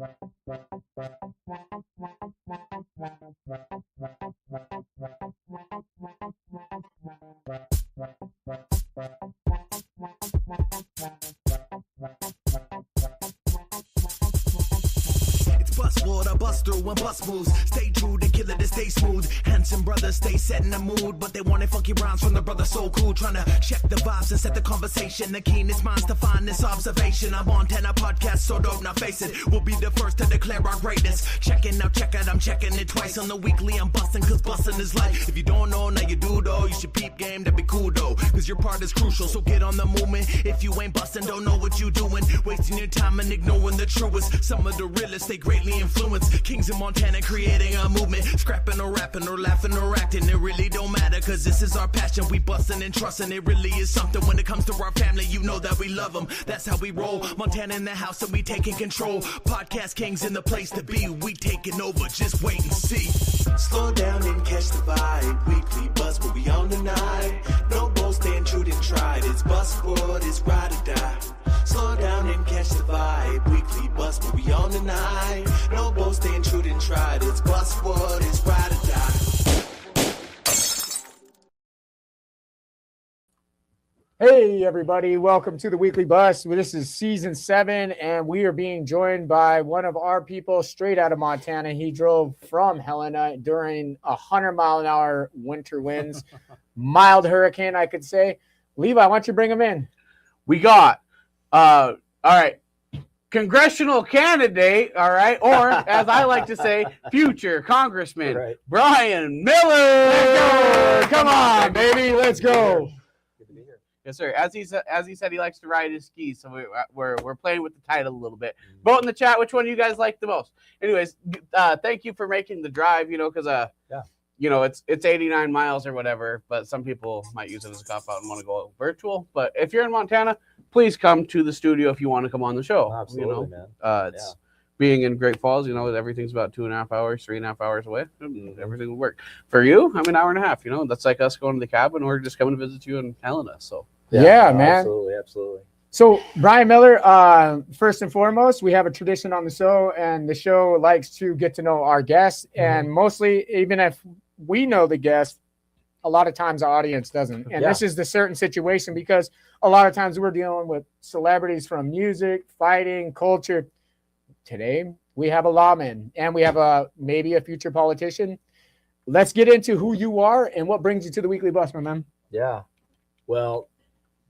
I bust through when bust moves. Stay true, they kill it, they stay smooth. Handsome brothers stay set in the mood, but they wanted funky rhymes from the brother so cool. Trying to check the vibes and set the conversation. The keenest minds to find this observation. I'm Montana podcast, so dope, now face it. We'll be the first to declare our greatness. Checking, now check it, I'm checking it twice on the weekly. I'm busting, cause busting is life. If you don't know, now you do though. You should peep game, that'd be cool though. Cause your part is crucial, so get on the movement. If you ain't busting, don't know what you doing. Wasting your time and ignoring the truest. Some of the realest, they greatly influence. Kings in Montana creating a movement. Scrapping or rapping or laughing or acting. It really don't matter, cause this is our passion. We busting and trusting. It really is something. When it comes to our family, you know that we love them. That's how we roll. Montana in the house and we taking control. Podcast kings in the place to be. We taking over, just wait and see. Slow down and catch the vibe. Weekly buzz, but we on tonight. No bull stand true and tried. It's Buzzword, it's ride or die. Slow down and catch the vibe. Weekly buzz, but we on tonight. No bull stand true and tried. It's Buzzword, it's ride or die. Hey everybody, welcome to the Weekly Bus. This is season 7 and we are being joined by one of our people straight out of Montana. He drove from Helena during 100-mile-an-hour winter winds, mild hurricane, I could say. Levi, why don't you bring him in? We got, all right, congressional candidate, all right, or as I like to say, future congressman, right. Brian Miller. Come on, baby, let's go. Yes, sir. As he said, he likes to ride his skis, so we're playing with the title a little bit. Vote in the chat which one you guys like the most. Anyways, thank you for making the drive. You know, because you know it's 89 miles or whatever, but some people might use it as a cop out and want to go virtual. But if you're in Montana, please come to the studio if you want to come on the show. Absolutely, man. It's being in Great Falls, you know, everything's about 2.5 hours, 3.5 hours away. Everything will work. For you, I'm an hour and a half. You know, that's like us going to the cabin or just coming to visit you in Helena. So yeah, man. Absolutely. So Brian Miller, first and foremost, we have a tradition on the show, and the show likes to get to know our guests. And mostly, even if we know the guest, a lot of times the audience doesn't. And this is the certain situation because a lot of times we're dealing with celebrities from music, fighting, culture. Today, we have a lawman and we have maybe a future politician. Let's get into who you are and what brings you to the Weekly Bus, my man. Yeah. Well,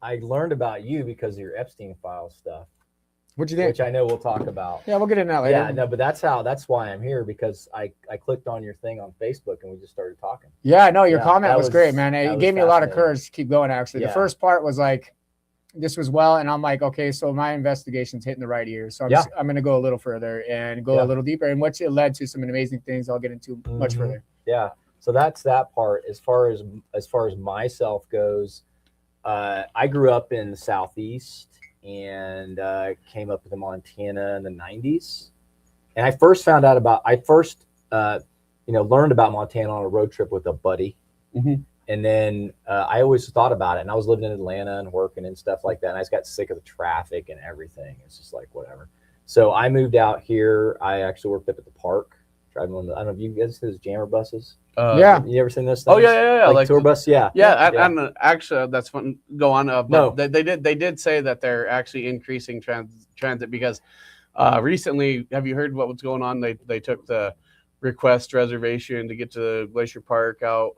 I learned about you because of your Epstein Files stuff. What'd you think? Which I know we'll talk about. Yeah, we'll get into that later. Yeah, no, but that's why I'm here, because I clicked on your thing on Facebook and we just started talking. Yeah, no, your comment was great, man. It gave me a lot of courage to keep going, actually. Yeah. The first part was like, this was well, and I'm like, okay, so my investigation's hitting the right ear. So I'm going to go a little further and go a little deeper, and which it led to some amazing things I'll get into much further. Yeah. So that's that part. As far as myself goes, I grew up in the Southeast and came up to Montana in the 90s. And I first learned about Montana on a road trip with a buddy. And then I always thought about it, and I was living in Atlanta and working and stuff like that. And I just got sick of the traffic and everything. It's just like, whatever. So I moved out here. I actually worked up at the park, driving on I don't know if you guys see those jammer buses. You ever seen those things? Oh yeah. Like tour bus. Yeah. And actually, that's fun. Go on. But no, they did say that they're actually increasing transit because recently, have you heard what was going on? They took the request reservation to get to Glacier Park out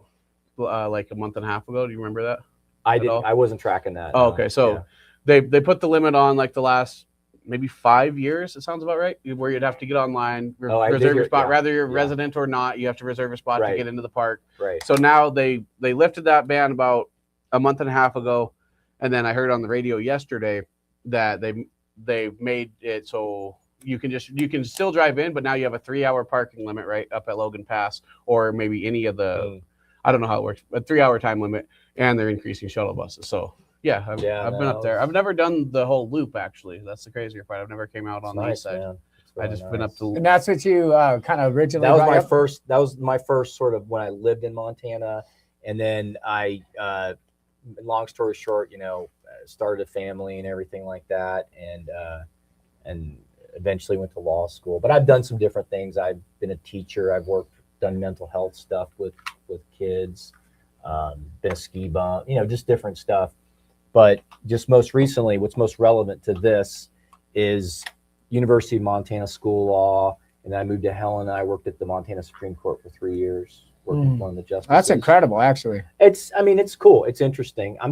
like a month and a half ago. Do you remember that? I wasn't tracking that. Oh, okay. So they put the limit on like the last maybe 5 years. It sounds about right. Where you'd have to get online, reserve your spot, whether you're a resident or not. You have to reserve a spot to get into the park. Right. So now they lifted that ban about a month and a half ago, and then I heard on the radio yesterday that they made it so you can still drive in, but now you have a 3-hour parking limit right up at Logan Pass, or maybe any of the I don't know how it works, but 3-hour time limit, and they're increasing shuttle buses. So I've been up there. I've never done the whole loop, actually. That's the crazier part. I've never came out on the east side. I just been up to. And that's what you kind of originally. That was my first sort of when I lived in Montana, and then I, long story short, started a family and everything like that, and eventually went to law school. But I've done some different things. I've been a teacher. I've done mental health stuff with kids. Been a ski bum, just different stuff. But just most recently, what's most relevant to this is University of Montana School of Law. And then I moved to Helena. I worked at the Montana Supreme Court for 3 years. Worked with one of the justices. That's incredible, actually. It's cool. It's interesting. I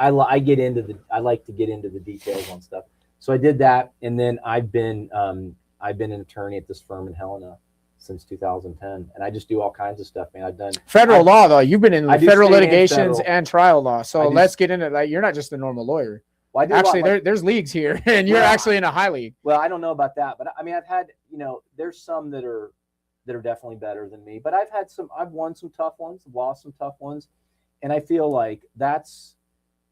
like to get into the details on stuff. So I did that, and then I've been an attorney at this firm in Helena since 2010, and I just do all kinds of stuff, man. I've done federal law, though. You've been in federal litigations and trial law. So let's get into that. You're not just a normal lawyer. Well, I do actually, there's leagues here, and you're actually in a high league. Well, I don't know about that, but I mean, I've had, there's some that are definitely better than me, but I've won some tough ones, lost some tough ones. And I feel like that's,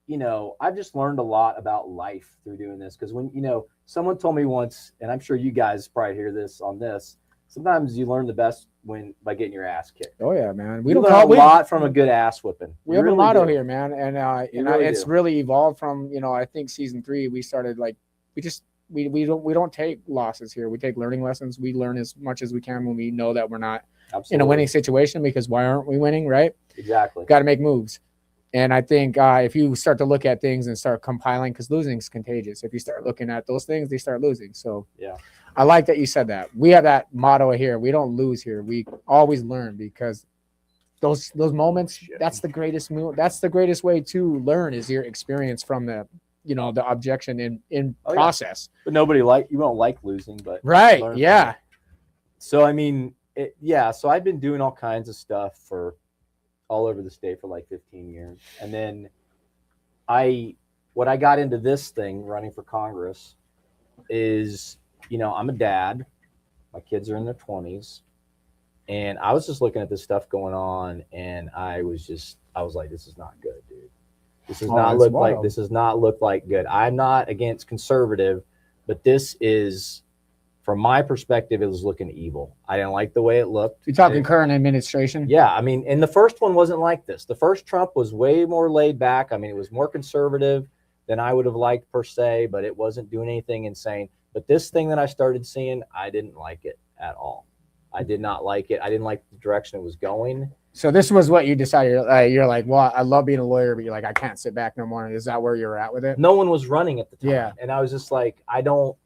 I've just learned a lot about life through doing this. Cause when, someone told me once, and I'm sure you guys probably hear this on this, sometimes you learn the best by getting your ass kicked. Oh yeah, man. We learn a lot from a good ass whipping. We have a motto here, man. And it's really evolved from, I think season 3, we started we don't take losses here. We take learning lessons. We learn as much as we can when we know that we're not in a winning situation, because why aren't we winning, right? Exactly. Got to make moves. And I think if you start to look at things and start compiling, because losing is contagious. If you start looking at those things, they start losing. So yeah, I like that you said that. We have that motto here. We don't lose here. We always learn, because those moments, that's the greatest move. That's the greatest way to learn, is your experience from the objection in process. But you won't like losing, but right. Yeah. So, I mean, so I've been doing all kinds of stuff for all over the state for like 15 years. And then when I got into this thing, running for Congress, is, I'm a dad, my kids are in their 20s, and I was just looking at this stuff going on, and I was like, this is not good, dude. This does not look like good. I'm not against conservative, but this is, from my perspective, it was looking evil. I didn't like the way it looked. You're talking current administration? Yeah. I mean, and the first one wasn't like this. The first Trump was way more laid back. I mean, it was more conservative than I would have liked per se, but it wasn't doing anything insane. But this thing that I started seeing, I didn't like it at all. I did not like it. I didn't like the direction it was going. So this was what you decided. You're like, well, I love being a lawyer, but you're like, I can't sit back no more. Is that where you're at with it? No one was running at the time. Yeah. And I was just like, I don't,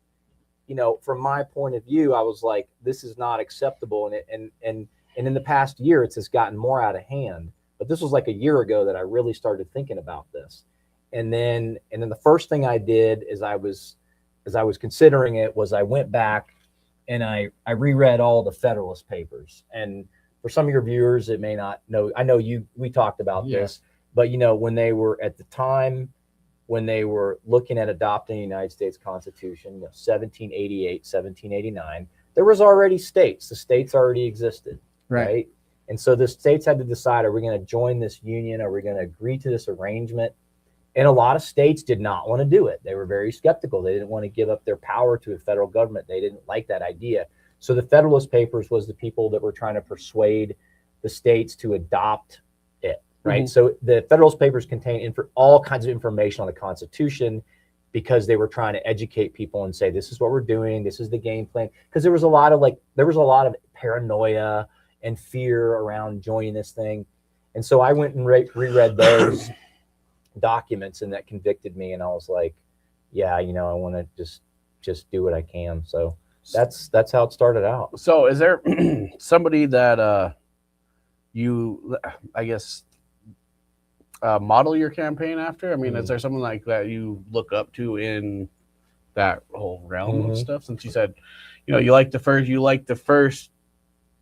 from my point of view, I was like, this is not acceptable. And in the past year, it's just gotten more out of hand. But this was like a year ago that I really started thinking about this. And then the first thing I did as I was considering it was I went back and I reread all the Federalist Papers. And for some of your viewers, it may not know. I know we talked about this, but when they were at the time, when they were looking at adopting the United States Constitution, 1788, 1789, there was already states. The states already existed, right? And so the states had to decide, are we going to join this union? Are we going to agree to this arrangement? And a lot of states did not want to do it. They were very skeptical. They didn't want to give up their power to a federal government. They didn't like that idea. So the Federalist Papers was the people that were trying to persuade the states to adopt it, right? Mm-hmm. So the Federalist Papers contain all kinds of information on the Constitution, because they were trying to educate people and say, this is what we're doing. This is the game plan. Because there was a lot of paranoia and fear around joining this thing. And so I went and reread those documents, and that convicted me. And I was like, yeah, I want to just do what I can. So that's how it started out. So is there somebody that you, I guess, model your campaign after? I mean, is there someone like that you look up to in that whole realm of stuff? Since you said, you like the first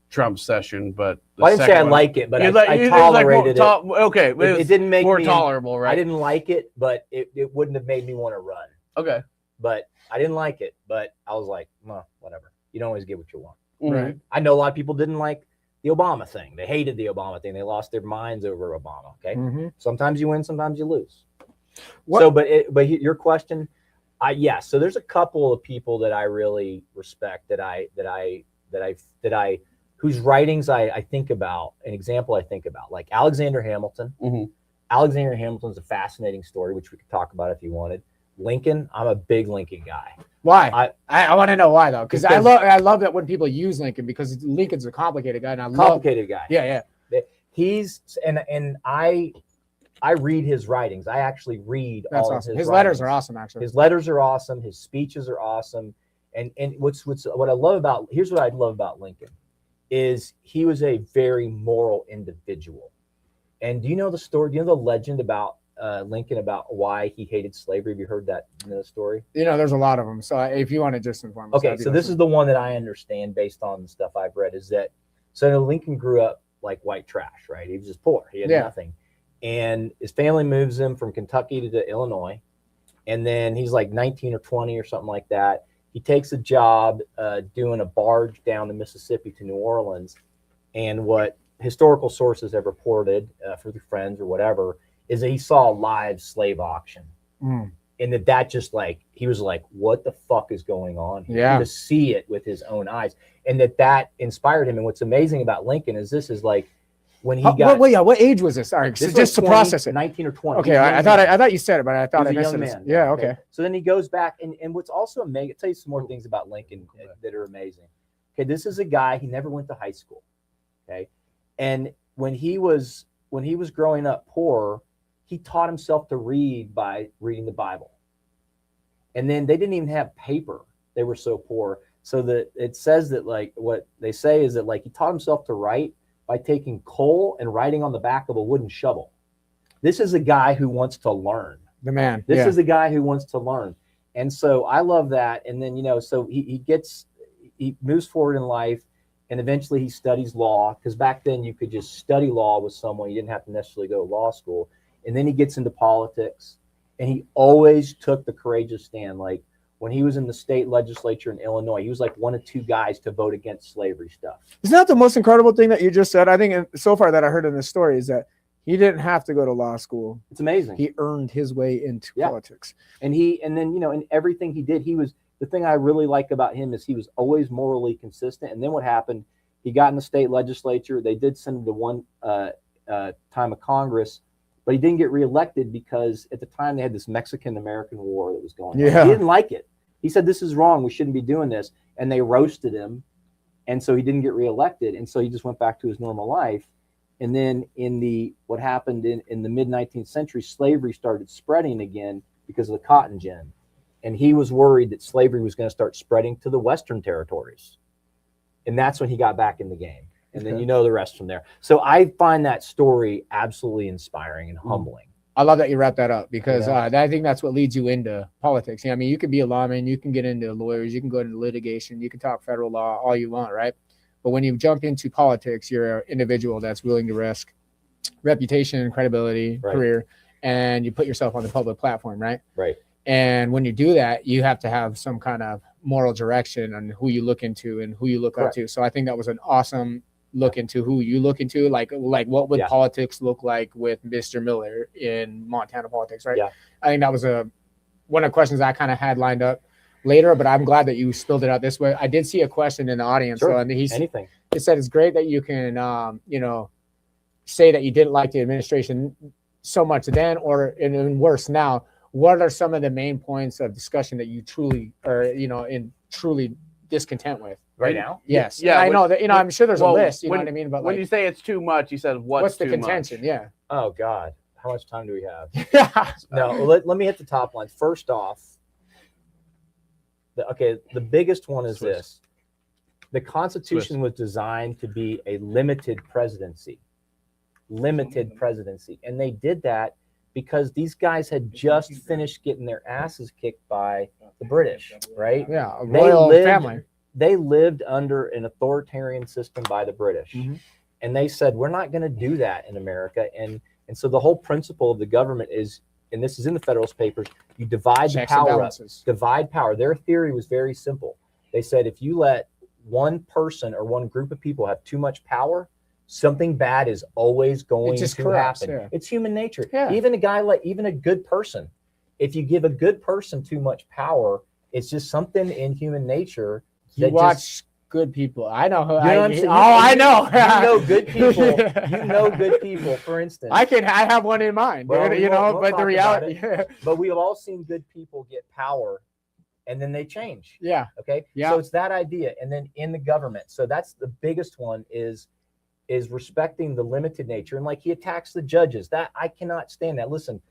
Trump session, but I didn't say I like it, but I tolerated it. Okay, it didn't make more me tolerable, right? I didn't like it, but it wouldn't have made me want to run. Okay, but I didn't like it, but I was like, well, whatever. You don't always get what you want. Right. I know a lot of people didn't like the Obama thing. They hated the Obama thing. They lost their minds over Obama. Okay. Mm-hmm. Sometimes you win, sometimes you lose. What? So, but your question, so there's a couple of people that I really respect that I whose writings I think about, an example I think about, like Alexander Hamilton. Mm-hmm. Alexander Hamilton's a fascinating story, which we could talk about if you wanted. Lincoln, I'm a big Lincoln guy. Why? I want to know why though, because I love that when people use Lincoln, because Lincoln's a complicated guy, and I love guy. Yeah. He's and I read his writings. I actually read That's all awesome. of his letters writings. are awesome, actually. His letters are awesome. His speeches are awesome. And what I love about here's what I love about Lincoln is he was a very moral individual. And do you know the story? Do you know the legend about Lincoln, about why he hated slavery? Have you heard that story? There's a lot of them. So if you want to just inform us. Okay, so this is the one that I understand based on the stuff I've read, is that Lincoln grew up like white trash, right? He was just poor. He had nothing. And his family moves him from Kentucky to Illinois. And then he's like 19 or 20 or something like that. He takes a job doing a barge down the Mississippi to New Orleans. And what historical sources have reported for their friends or whatever is that he saw a live slave auction. And that just like, he was like, what the fuck is going on here? Yeah. To see it with his own eyes. And that inspired him. And what's amazing about Lincoln is this is like, when he got what age was this? Sorry, this just to 20, process it. 19 or 20. Okay, I thought you said it, but I thought I missed it. Man. Yeah, okay. So then he goes back, and what's also amazing, I'll tell you some more things about Lincoln that are amazing. Okay, this is a guy, he never went to high school. Okay. And when he was growing up poor, he taught himself to read by reading the Bible. And then they didn't even have paper. They were so poor. So that it says that, like, what they say is that, like, he taught himself to write by taking coal and writing on the back of a wooden shovel. This is a guy who wants to learn. The man. This is a guy who wants to learn. And so I love that. And then, so he moves forward in life, and eventually he studies law, because back then you could just study law with someone. You didn't have to necessarily go to law school. And then he gets into politics, and he always took the courageous stand. Like when he was in the state legislature in Illinois, he was like one of two guys to vote against slavery stuff. Isn't that the most incredible thing that you just said? I think so far that I heard in this story is that he didn't have to go to law school. It's amazing. He earned his way into politics. And then, in everything he did, the thing I really like about him is he was always morally consistent. And then what happened, he got in the state legislature. They did send him to one time of Congress, but he didn't get reelected because at the time they had this Mexican-American war that was going on. He didn't like it. He said, this is wrong. We shouldn't be doing this. And they roasted him. And so he didn't get reelected. And so he just went back to his normal life. And then what happened in the mid-19th century, slavery started spreading again because of the cotton gin. And he was worried that slavery was going to start spreading to the Western territories. And that's when he got back in the game. And then the rest from there. So I find that story absolutely inspiring and humbling. I love that you wrap that up, because I think that's what leads you into politics. I mean, you could be a lawman, you can get into lawyers, you can go into litigation, you can talk federal law all you want, right? But when you jump into politics, you're an individual that's willing to risk reputation, credibility, career, and you put yourself on the public platform, right? Right. And when you do that, you have to have some kind of moral direction on who you look into and who you look up to. So I think that was an awesome look into who you look into, like what would politics look like with Mr. Miller in Montana politics, right? Yeah. I think that was one of the questions I kind of had lined up later, but I'm glad that you spilled it out this way. I did see a question in the audience. Sure. So, and he said it's great that you can, say that you didn't like the administration so much then, or even worse now. What are some of the main points of discussion that you truly are, truly discontent with right now? Yes. Yeah. I know that, I'm sure there's a list, you know what I mean? But when you say it's too much, you said what's the contention? Much? Yeah. Oh God. How much time do we have? No, let me hit the top lines. First off, the biggest one is this. The Constitution was designed to be a limited presidency. And they did that because these guys had just finished getting their asses kicked by the British, right? Yeah, a royal family. They lived under an authoritarian system by the British. Mm-hmm. And they said, we're not going to do that in America. And so the whole principle of the government is, and this is in the Federalist Papers, you divide the power up. Divide power. Their theory was very simple. They said, if you let one person or one group of people have too much power, something bad is always going to happen. Yeah. It's human nature. Yeah. Even a good person, if you give a good person too much power, it's just something in human nature. You watch good people. I know who. You know what I'm saying? I know. You know good people. You know good people. For instance, I have one in mind. Well, dude, we'll but the reality. but we have all seen good people get power, and then they change. Yeah. Okay. Yeah. So it's that idea, and then in the government. So that's the biggest one is respecting the limited nature, and like he attacks the judges. That I cannot stand that. Listen,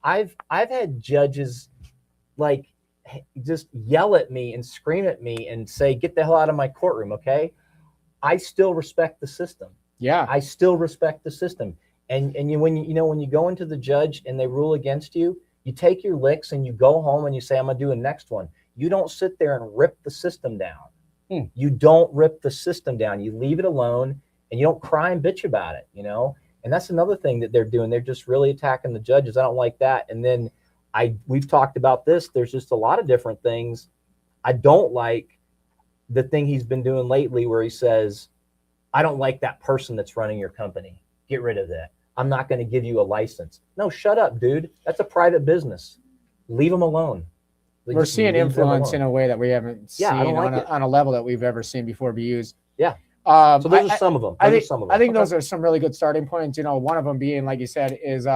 I've had judges like just yell at me and scream at me and say, "Get the hell out of my courtroom." Okay. I still respect the system. Yeah. I still respect the system. And when you go into the judge and they rule against you, you take your licks and you go home and you say, I'm gonna do a next one. You don't sit there and rip the system down. You don't rip the system down. You leave it alone and you don't cry and bitch about it, And that's another thing that they're doing. They're just really attacking the judges. I don't like that. And then we've talked about this. There's just a lot of different things. I don't like the thing he's been doing lately where he says, I don't like that person that's running your company. Get rid of that. I'm not going to give you a license. No, shut up, dude. That's a private business. Leave them alone. We're seeing influence in a way that we haven't seen on a level that we've ever seen before be used. Yeah. So those are some of them. I think those are some really good starting points. One of them being, like you said, is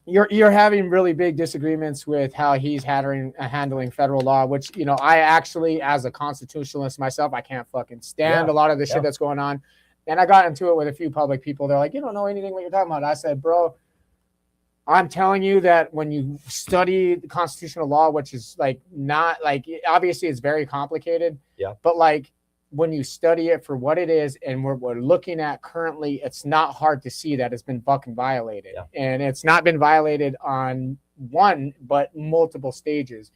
you're having really big disagreements with how he's handling federal law, which, I actually, as a constitutionalist myself, I can't fucking stand a lot of the shit that's going on. And I got into it with a few public people. They're like, you don't know anything what you're talking about. I said, bro, I'm telling you that when you study the constitutional law, which is not obviously it's very complicated. Yeah. But when you study it for what it is and we're looking at currently, it's not hard to see that it's been fucking violated. Yeah. And it's not been violated on one, but multiple stages.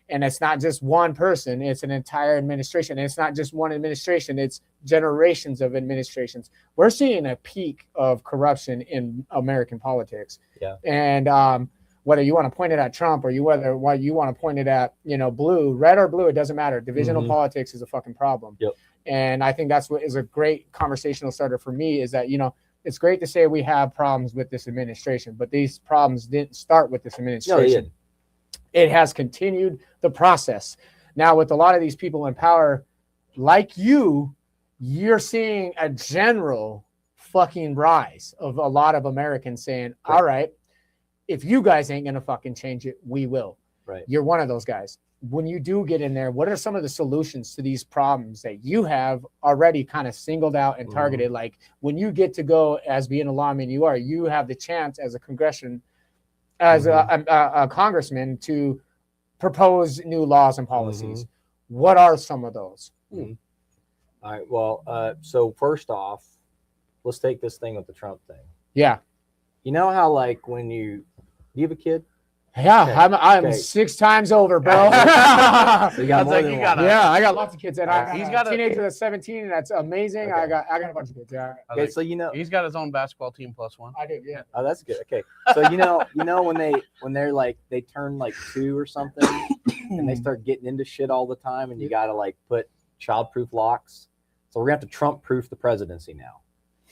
And it's not just one person, it's an entire administration. And it's not just one administration, it's generations of administrations. We're seeing a peak of corruption in American politics. Yeah. And whether you want to point it at Trump or you want to point it at, blue, red or blue, it doesn't matter. Divisional politics is a fucking problem. Yep. And I think that's what is a great conversational starter for me is that, it's great to say we have problems with this administration, but these problems didn't start with this administration. No, it has continued the process. Now, with a lot of these people in power, like you're seeing a general fucking rise of a lot of Americans saying, all right, if you guys ain't going to fucking change it, we will. Right. You're one of those guys. When you do get in there, what are some of the solutions to these problems that you have already kind of singled out and targeted? Like when you get to go as being a lawman, you have the chance as a a congressman to propose new laws and policies. What are some of those? All right. Well, so first off, let's take this thing with the Trump thing. Yeah. You know how do you have a kid? Yeah, okay. I'm 6 times over, bro. So you got more than one. I got lots of kids, and he's got a teenager that's 17, and that's amazing. Okay. I got a bunch of kids. Yeah. Okay, so he's got his own basketball team +1. I do, yeah. Oh, that's good. Okay, so when they're they turn 2 or something, and they start getting into shit all the time, and you gotta put child-proof locks. So we're gonna have to Trump-proof the presidency now.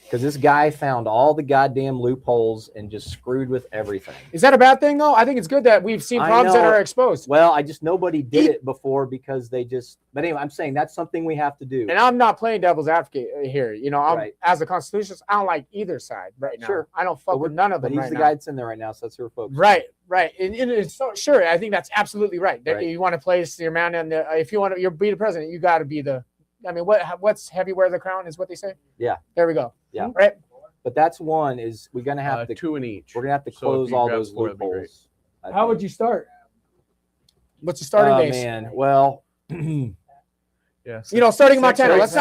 Because this guy found all the goddamn loopholes and just screwed with everything. Is that a bad thing, though? I think it's good that we've seen problems that are exposed. Well, nobody did it before because they just. But anyway, I'm saying that's something we have to do. And I'm not playing devil's advocate here. As a constitutionalist, I don't like either side right now. Sure. I don't fuck with none of them. But he's the guy that's in there right now, so that's who we're focused. Right. And it's sure. I think that's absolutely right. You want to place your man in if you want to be the president, you got to be the. I mean, what's heavy wear the crown is what they say? Yeah. There we go. Yeah. Right. But that's one is we're going to have to 2 in each. We're going to have to close all those loopholes. How would you start? What's the starting base? Oh, man. Well, yes. Starting in Montana. Let's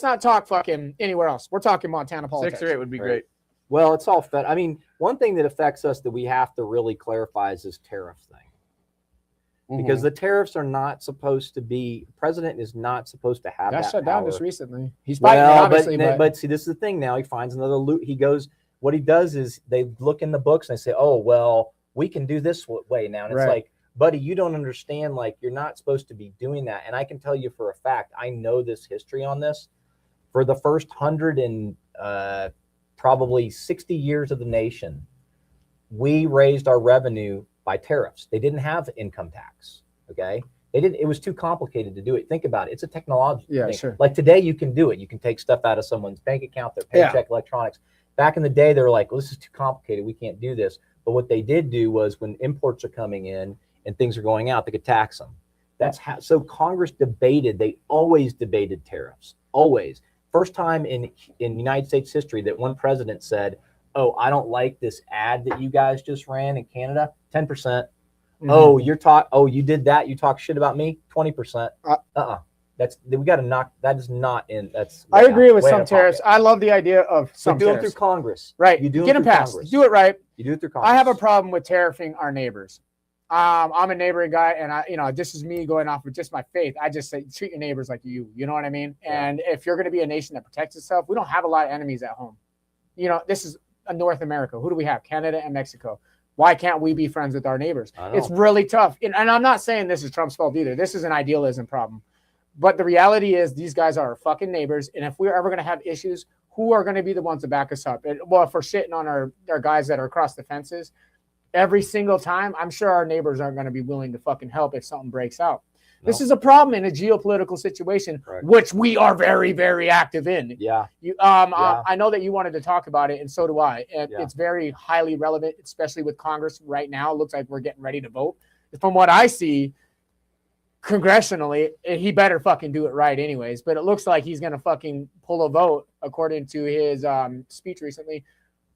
not talk fucking anywhere else. We're talking Montana politics. 6 or 8 would be great. Well, it's all fed. I mean, one thing that affects us that we have to really clarify is this tariff thing. Because the tariffs are not supposed to be. The president is not supposed to have that shut down just recently. He's fighting obviously, but see, this is the thing. Now he finds another loop. He goes. What he does is they look in the books and they say, "Oh, well, we can do this way now." And it's like, buddy, you don't understand. You're not supposed to be doing that. And I can tell you for a fact, I know this history on this. For the first 100 and probably 60 years of the nation, we raised our revenue by tariffs. They didn't have income tax. Okay. They didn't. It was too complicated to do it. Think about it. It's a technology thing. Sure. Like today, you can do it. You can take stuff out of someone's bank account, their paycheck, electronics. Back in the day, they were like, well, this is too complicated. We can't do this. But what they did do was when imports are coming in and things are going out, they could tax them. That's how. So Congress debated. They always debated tariffs. Always. First time in United States history that one president said, oh, I don't like this ad that you guys just ran in Canada, 10%. Oh, you did that. You talk shit about me, 20%. We got to knock. That is not in. That's. I agree with some tariffs. I love the idea of some do tariffs. Them through Congress. Right. You do get them passed. Congress. Do it right. You do it through Congress. I have a problem with tariffing our neighbors. I'm a neighboring guy, and this is me going off with just my faith. I just say treat your neighbors like you. You know what I mean? Yeah. And if you're going to be a nation that protects itself, we don't have a lot of enemies at home. This is North America. Who do we have? Canada and Mexico. Why can't we be friends with our neighbors? It's really tough. And I'm not saying this is Trump's fault either. This is an idealism problem. But the reality is these guys are our fucking neighbors. And if we're ever going to have issues, who are going to be the ones to back us up? And, well, if we're shitting on our guys that are across the fences, every single time, I'm sure our neighbors aren't going to be willing to fucking help if something breaks out. No. This is a problem in a geopolitical situation, which we are very, very active in. Yeah. I know that you wanted to talk about it, and so do I. And it's very highly relevant, especially with Congress right now. It looks like we're getting ready to vote. From what I see, congressionally, he better fucking do it right anyways. But it looks like he's going to fucking pull a vote, according to his speech recently.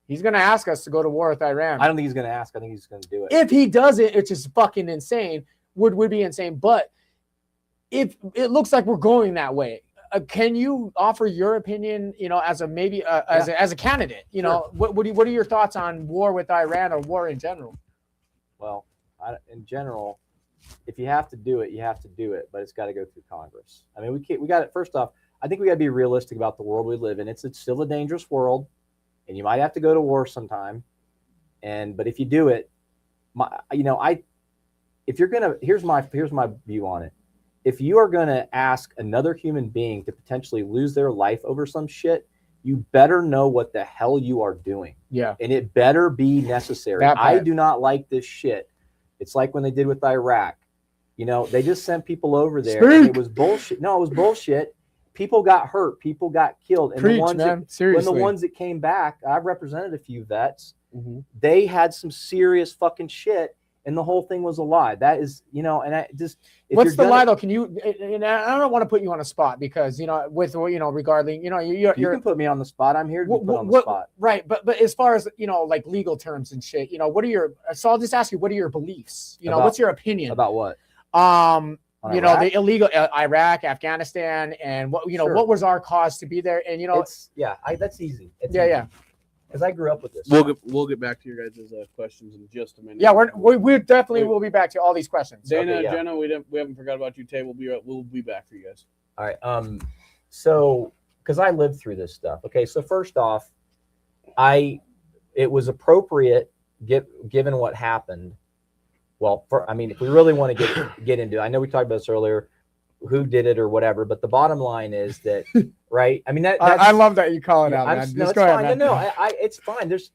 He's going to ask us to go to war with Iran. I don't think he's going to ask. I think he's going to do it. If he does it, it's just fucking insane. Would be insane. But if it looks like we're going that way, can you offer your opinion, as a candidate, what are your thoughts on war with Iran or war in general? Well, in general, if you have to do it, you have to do it, but it's got to go through Congress. I mean, we got it. First off, I think we got to be realistic about the world we live in. It's still a dangerous world, and you might have to go to war sometime. But if you do it, here's my view on it. If you are going to ask another human being to potentially lose their life over some shit, you better know what the hell you are doing. Yeah. And it better be necessary. I do not like this shit. It's like when they did with Iraq. They just sent people over there. And it was bullshit. No, it was bullshit. People got hurt. People got killed. And Preach, when the ones that came back, I've represented a few vets. Mm-hmm. They had some serious fucking shit. And the whole thing was a lie. That is, what's the lie though? Can you? And I don't want to put you on a spot because regarding you can put me on the spot. I'm here to be put on the spot. Right, but as far as like legal terms and shit, what are your? So I'll just ask you, what are your beliefs? What's your opinion about what? The illegal Iraq, Afghanistan, and what what was our cause to be there? And that's easy. Yeah. Because I grew up with this. We'll get back to your guys' questions in just a minute. Yeah, we definitely will be back to all these questions. Dana, Jenna, we haven't forgot about you. Tay, we'll be back for you guys. All right. So because I lived through this stuff. Okay, so first off, it was appropriate given what happened. Well, if we really want to get into it, I know we talked about this earlier, who did it or whatever, but the bottom line is that. Right. I mean, I love that you call it out. Man. No, it's fine. No,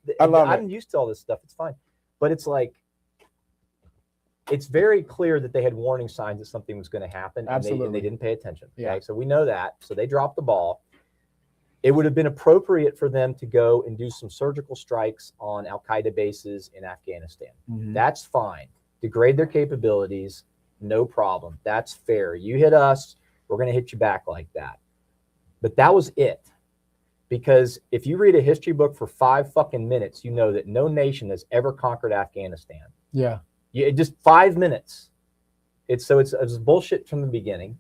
it's fine. I'm used to all this stuff. It's fine. But it's like, it's very clear that they had warning signs that something was going to happen. Absolutely. And they didn't pay attention. Yeah. Okay? So we know that. So they dropped the ball. It would have been appropriate for them to go and do some surgical strikes on Al-Qaeda bases in Afghanistan. Mm-hmm. That's fine. Degrade their capabilities. No problem. That's fair. You hit us, we're going to hit you back like that. But that was it. Because if you read a history book for 5 fucking minutes, you know that no nation has ever conquered Afghanistan. Yeah. Just 5 minutes. It was bullshit from the beginning.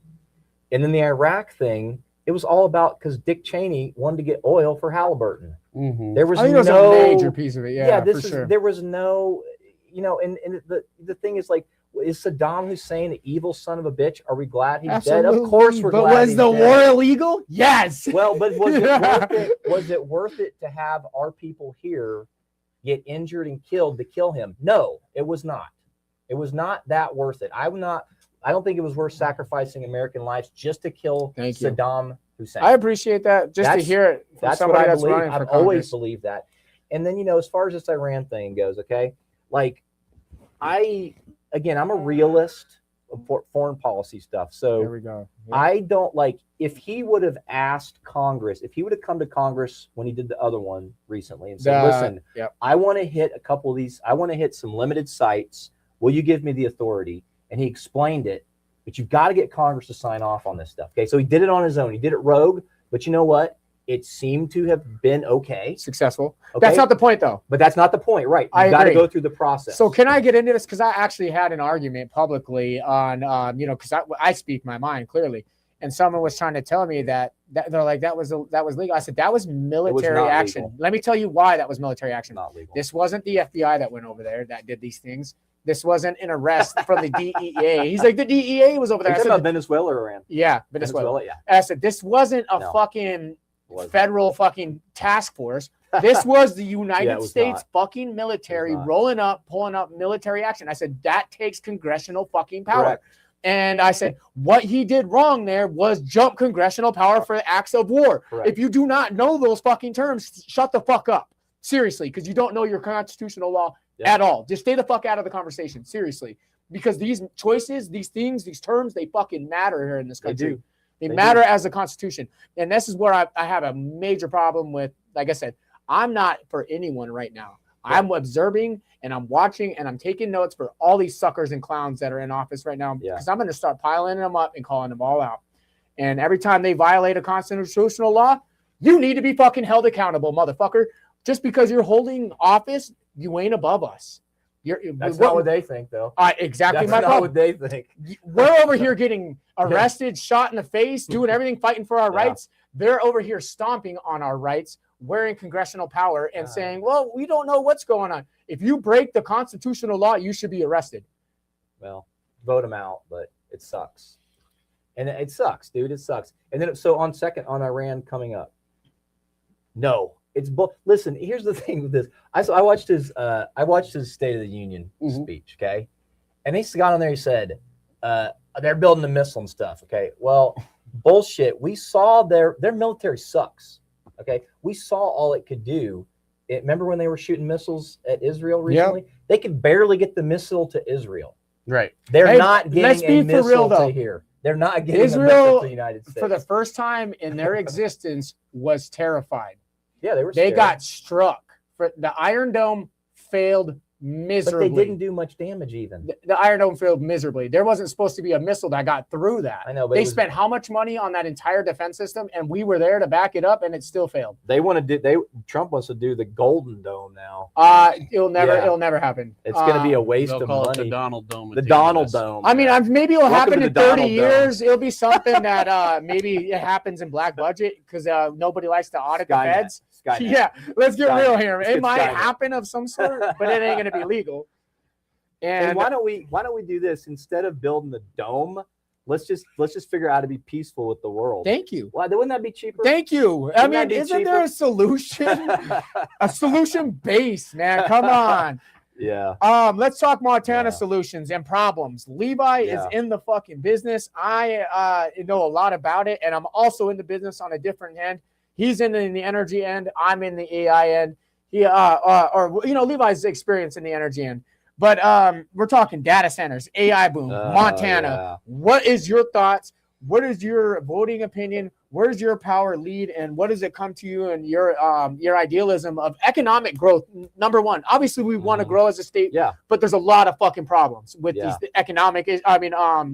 And then the Iraq thing, it was all about because Dick Cheney wanted to get oil for Halliburton. Mm-hmm. There was a major piece of it. Yeah, sure. There was no, and the thing is like, is Saddam Hussein an evil son of a bitch? Are we glad he's dead? Of course we're glad he's dead. But was the war illegal? Yes. Well, but was it worth it? Was it worth it to have our people here get injured and killed to kill him? No, it was not. It was not that worth it. I don't think it was worth sacrificing American lives just to kill Saddam Hussein. I appreciate that. To hear it from that's somebody what I believe. I've always believed that. And then, as far as this Iran thing goes, okay, like I'm a realist. foreign policy stuff. So There we go. Yeah. I don't like, if he would have asked Congress, if he would have come to Congress when he did the other one recently and said, listen, I want to hit a couple of these, I want to hit some limited sites. Will you give me the authority? And he explained it, but you've got to get Congress to sign off on this stuff. Okay. So he did it on his own. He did it rogue, but you know what? It seemed to have been okay. Successful. Okay? That's not the point, though. But that's not the point, right? You got to go through the process. So can I get into this? Because I actually had an argument publicly on, because I speak my mind clearly. And someone was trying to tell me that they're like, that was legal. I said, that was military action. Legal. Let me tell you why that was military action. Not legal. This wasn't the FBI that went over there that did these things. This wasn't an arrest from the DEA. He's like, the DEA was over there. Are you talking about Venezuela or Iran? Yeah, Venezuela. Yeah. I said, this wasn't a fucking federal fucking task force. This was the United States fucking military rolling up, pulling up military action. I said, that takes congressional fucking power. Correct. And I said, what he did wrong there was jump congressional power for acts of war. Correct. If you do not know those fucking terms, shut the fuck up. Seriously, because you don't know your constitutional law at all. Just stay the fuck out of the conversation. Seriously. Because these choices, these things, these terms, they fucking matter here in this country. They matter as a constitution. And this is where I have a major problem with, like I said, I'm not for anyone right now. Yeah. I'm observing and I'm watching and I'm taking notes for all these suckers and clowns that are in office right now. Because I'm going to start piling them up and calling them all out. And every time they violate a constitutional law, you need to be fucking held accountable, motherfucker. Just because you're holding office, you ain't above us. That's not what they think, though. Exactly. That's not what they think. We're over here getting arrested, shot in the face, doing everything, fighting for our rights. They're over here stomping on our rights, wearing congressional power and saying, well, we don't know what's going on. If you break the constitutional law, you should be arrested. Well, vote them out, but it sucks. And it sucks, dude. It sucks. And then, so on Iran coming up. No. It's listen. Here's the thing with this. I watched his State of the Union speech. Okay, and he got on there. He said they're building a missile and stuff. Okay, well, bullshit. We saw their military sucks. Okay, we saw all it could do. Remember when they were shooting missiles at Israel recently? Yep. They could barely get the missile to Israel. Right. They're not getting a missile to here. They're not getting Israel, a missile to the United States. For the first time in their existence, was terrified. Yeah, they got struck. The Iron Dome failed miserably. But they didn't do much damage even. The Iron Dome failed miserably. There wasn't supposed to be a missile that got through that. I know, but they spent how much money on that entire defense system, and we were there to back it up, and it still failed. Trump wants to do the Golden Dome now. It'll never happen. It's going to be a waste of call money. It the Donald Dome. The Donald Dome. I mean, maybe it'll happen in 30 years. It'll be something that maybe it happens in black budget because nobody likes to audit the feds. Skynet. Yeah, let's get real here. It might happen of some sort, but it ain't going to be legal. And why don't we do this instead of building the dome? Let's just figure out how to be peaceful with the world. Thank you. Why wouldn't that be cheaper? Thank you. I mean, isn't there a solution? A solution base, man. Come on. Yeah. Let's talk Montana solutions and problems. Levi is in the fucking business. I know a lot about it, and I'm also in the business on a different end. He's in the energy end. I'm in the AI end. Levi's experience in the energy end. But we're talking data centers, AI boom, Montana. Yeah. What is your thoughts? What is your voting opinion? Where does your power lead? And what does it come to you and your idealism of economic growth? Number one, obviously we want to grow as a state, but there's a lot of fucking problems with these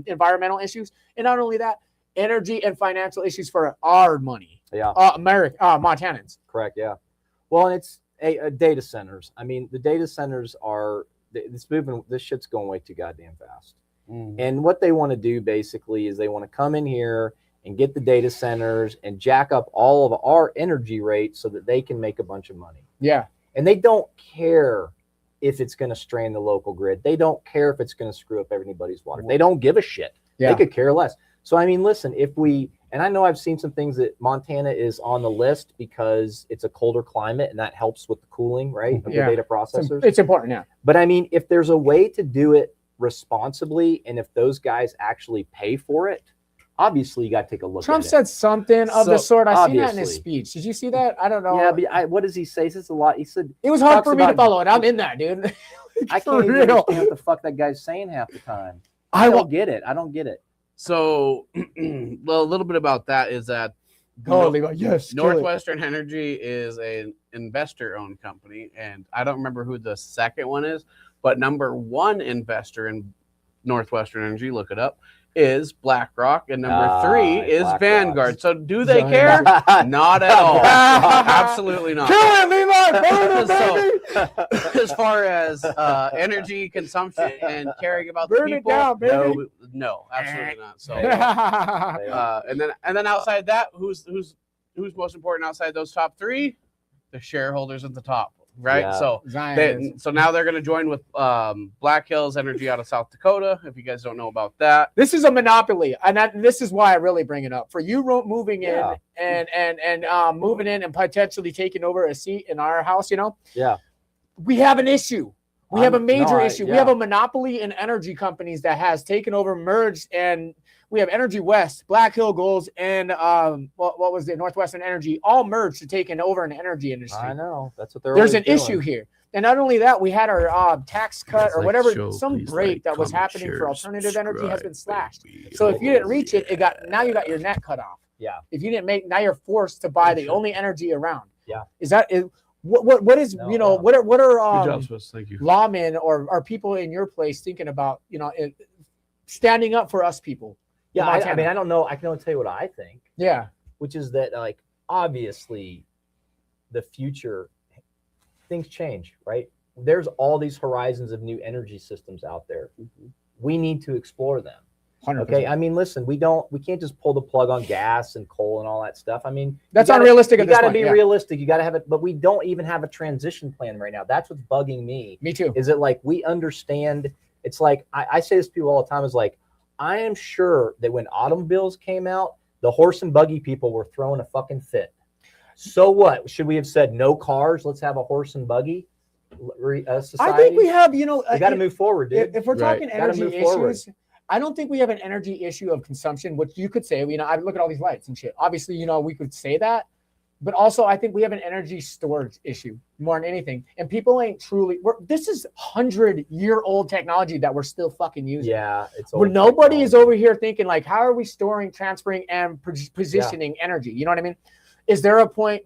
environmental issues. And not only that, energy and financial issues for our money. Yeah. Montanans. Correct. Yeah. Well, and it's data centers. I mean, the data centers are, this shit's going way too goddamn fast. And what they want to do basically is they want to come in here and get the data centers and jack up all of our energy rates so that they can make a bunch of money. Yeah. And they don't care if it's going to strain the local grid. They don't care if it's going to screw up everybody's water. They don't give a shit. Yeah. They could care less. So, I mean, listen, and I know I've seen some things that Montana is on the list because it's a colder climate and that helps with the cooling, right? Of the data processors. It's important, yeah. But I mean, if there's a way to do it responsibly and if those guys actually pay for it, obviously you got to take a look Trump at it. said something of the sort. I seen that in his speech. Did you see that? I don't know. Yeah, but what does he say? He says a lot. He said it was hard for me to follow it. I'm in that, dude. I can't even understand what the fuck that guy's saying half the time. I don't get it. So, well, a little bit about that is that Northwestern Energy is an investor-owned company, and I don't remember who the second one is, but number one investor in Northwestern Energy, look it up, is BlackRock, and number 3 is Vanguard. So do they care? Not at all. Absolutely not. Kill it, Levi! So, as far as energy consumption and caring about the Burn people, it down, baby. no, absolutely not. So, and then outside that, who's most important outside those top 3? The shareholders at the top. Right, yeah. So now they're going to join with Black Hills Energy out of South Dakota. If you guys don't know about that, this is a monopoly, and this is why I really bring it up. For you moving in and moving in and potentially taking over a seat in our house, we have an issue. We have a major issue. We have a monopoly in energy companies that has taken over, merged, and we have Energy West, Black Hill Goals, and what was it, Northwestern Energy, all merged to taking over an energy industry. I know. That's what There's an issue here. And not only that, we had our tax cut or whatever, some break that was happening for alternative energy has been slashed. So if you didn't reach it, now you got your net cut off. Yeah. If you didn't now you're forced to buy the only energy around. Yeah. What is what are Thank you. lawmen or are people in your place thinking about standing up for us people? Yeah, I mean, I don't know. I can only tell you what I think. Yeah. Which is that, like, obviously, the future, things change, right? There's all these horizons of new energy systems out there. Mm-hmm. We need to explore them. 100%. Okay. I mean, listen, we can't just pull the plug on gas and coal and all that stuff. I mean, that's unrealistic. You got to be realistic. You got to have it, but we don't even have a transition plan right now. That's what's bugging me. Me too. Is it like we understand? It's like I say this to people all the time. Is like, I am sure that when automobiles came out, the horse and buggy people were throwing a fucking fit. So what? Should we have said no cars? Let's have a horse and buggy society. I think we have, we got to move forward, dude. If we're talking energy issues, I don't think we have an energy issue of consumption, which you could say, I look at all these lights and shit. Obviously, we could say that. But also, I think we have an energy storage issue more than anything. And people ain't this is 100-year-old technology that we're still fucking using. Yeah. It's where nobody is over here thinking, like, how are we storing, transferring, and positioning energy? You know what I mean? Is there a point,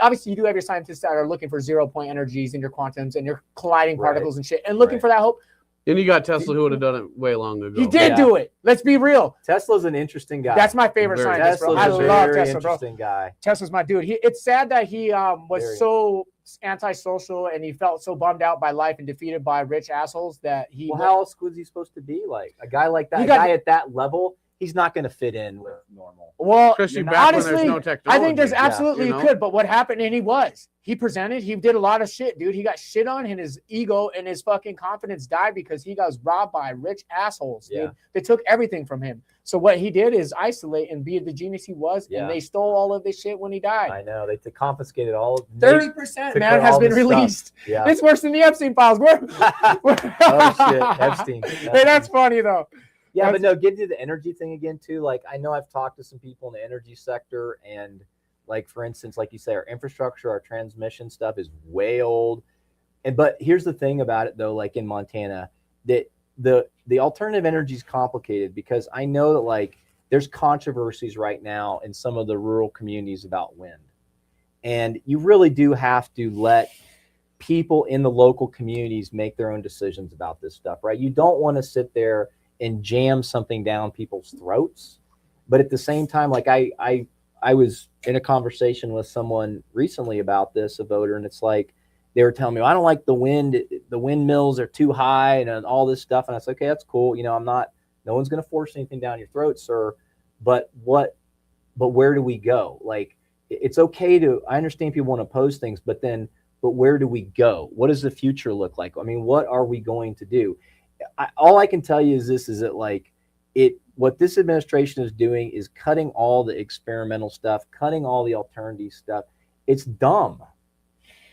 obviously you do have your scientists that are looking for 0-point energies in your quantums and your colliding particles and shit and looking for that hope. And you got Tesla, who would have done it way long ago. He did do it. Let's be real. Tesla's an interesting guy. That's my favorite scientist, bro. I love Tesla, bro. Interesting guy. Tesla's my dude. It's sad that he was so antisocial and he felt so bummed out by life and defeated by rich assholes that he. Well, how else was he supposed to be? Like a guy like that, at that level, he's not going to fit in with normal. Well, especially back when there's no technology. I think there's absolutely you could, but what happened? And he presented, he did a lot of shit, dude. He got shit on, and his ego and his fucking confidence died because he got robbed by rich assholes, dude. They took everything from him. So what he did is isolate and be the genius he was, and they stole all of this shit when he died. I know. They confiscated all. 30%, man, has been released. Yeah. It's worse than the Epstein Files. Oh, shit. Epstein. Hey, that's funny, though. Yeah, but no, get to the energy thing again, too. Like, I know I've talked to some people in the energy sector, and like, for instance, like you say, our infrastructure, our transmission stuff is way old. But here's the thing about it, though, like in Montana, that the alternative energy is complicated because I know that, like, there's controversies right now in some of the rural communities about wind. And you really do have to let people in the local communities make their own decisions about this stuff, right? You don't want to sit there and jam something down people's throats. But at the same time, like I was in a conversation with someone recently about this, a voter, and it's like, they were telling me, I don't like the windmills are too high and all this stuff. And I said, okay, that's cool. No one's going to force anything down your throat, sir. But where do we go? Like, it's okay I understand people want to oppose things, but where do we go? What does the future look like? I mean, what are we going to do? All I can tell you is this, is that what this administration is doing is cutting all the experimental stuff, cutting all the alternative stuff. It's dumb.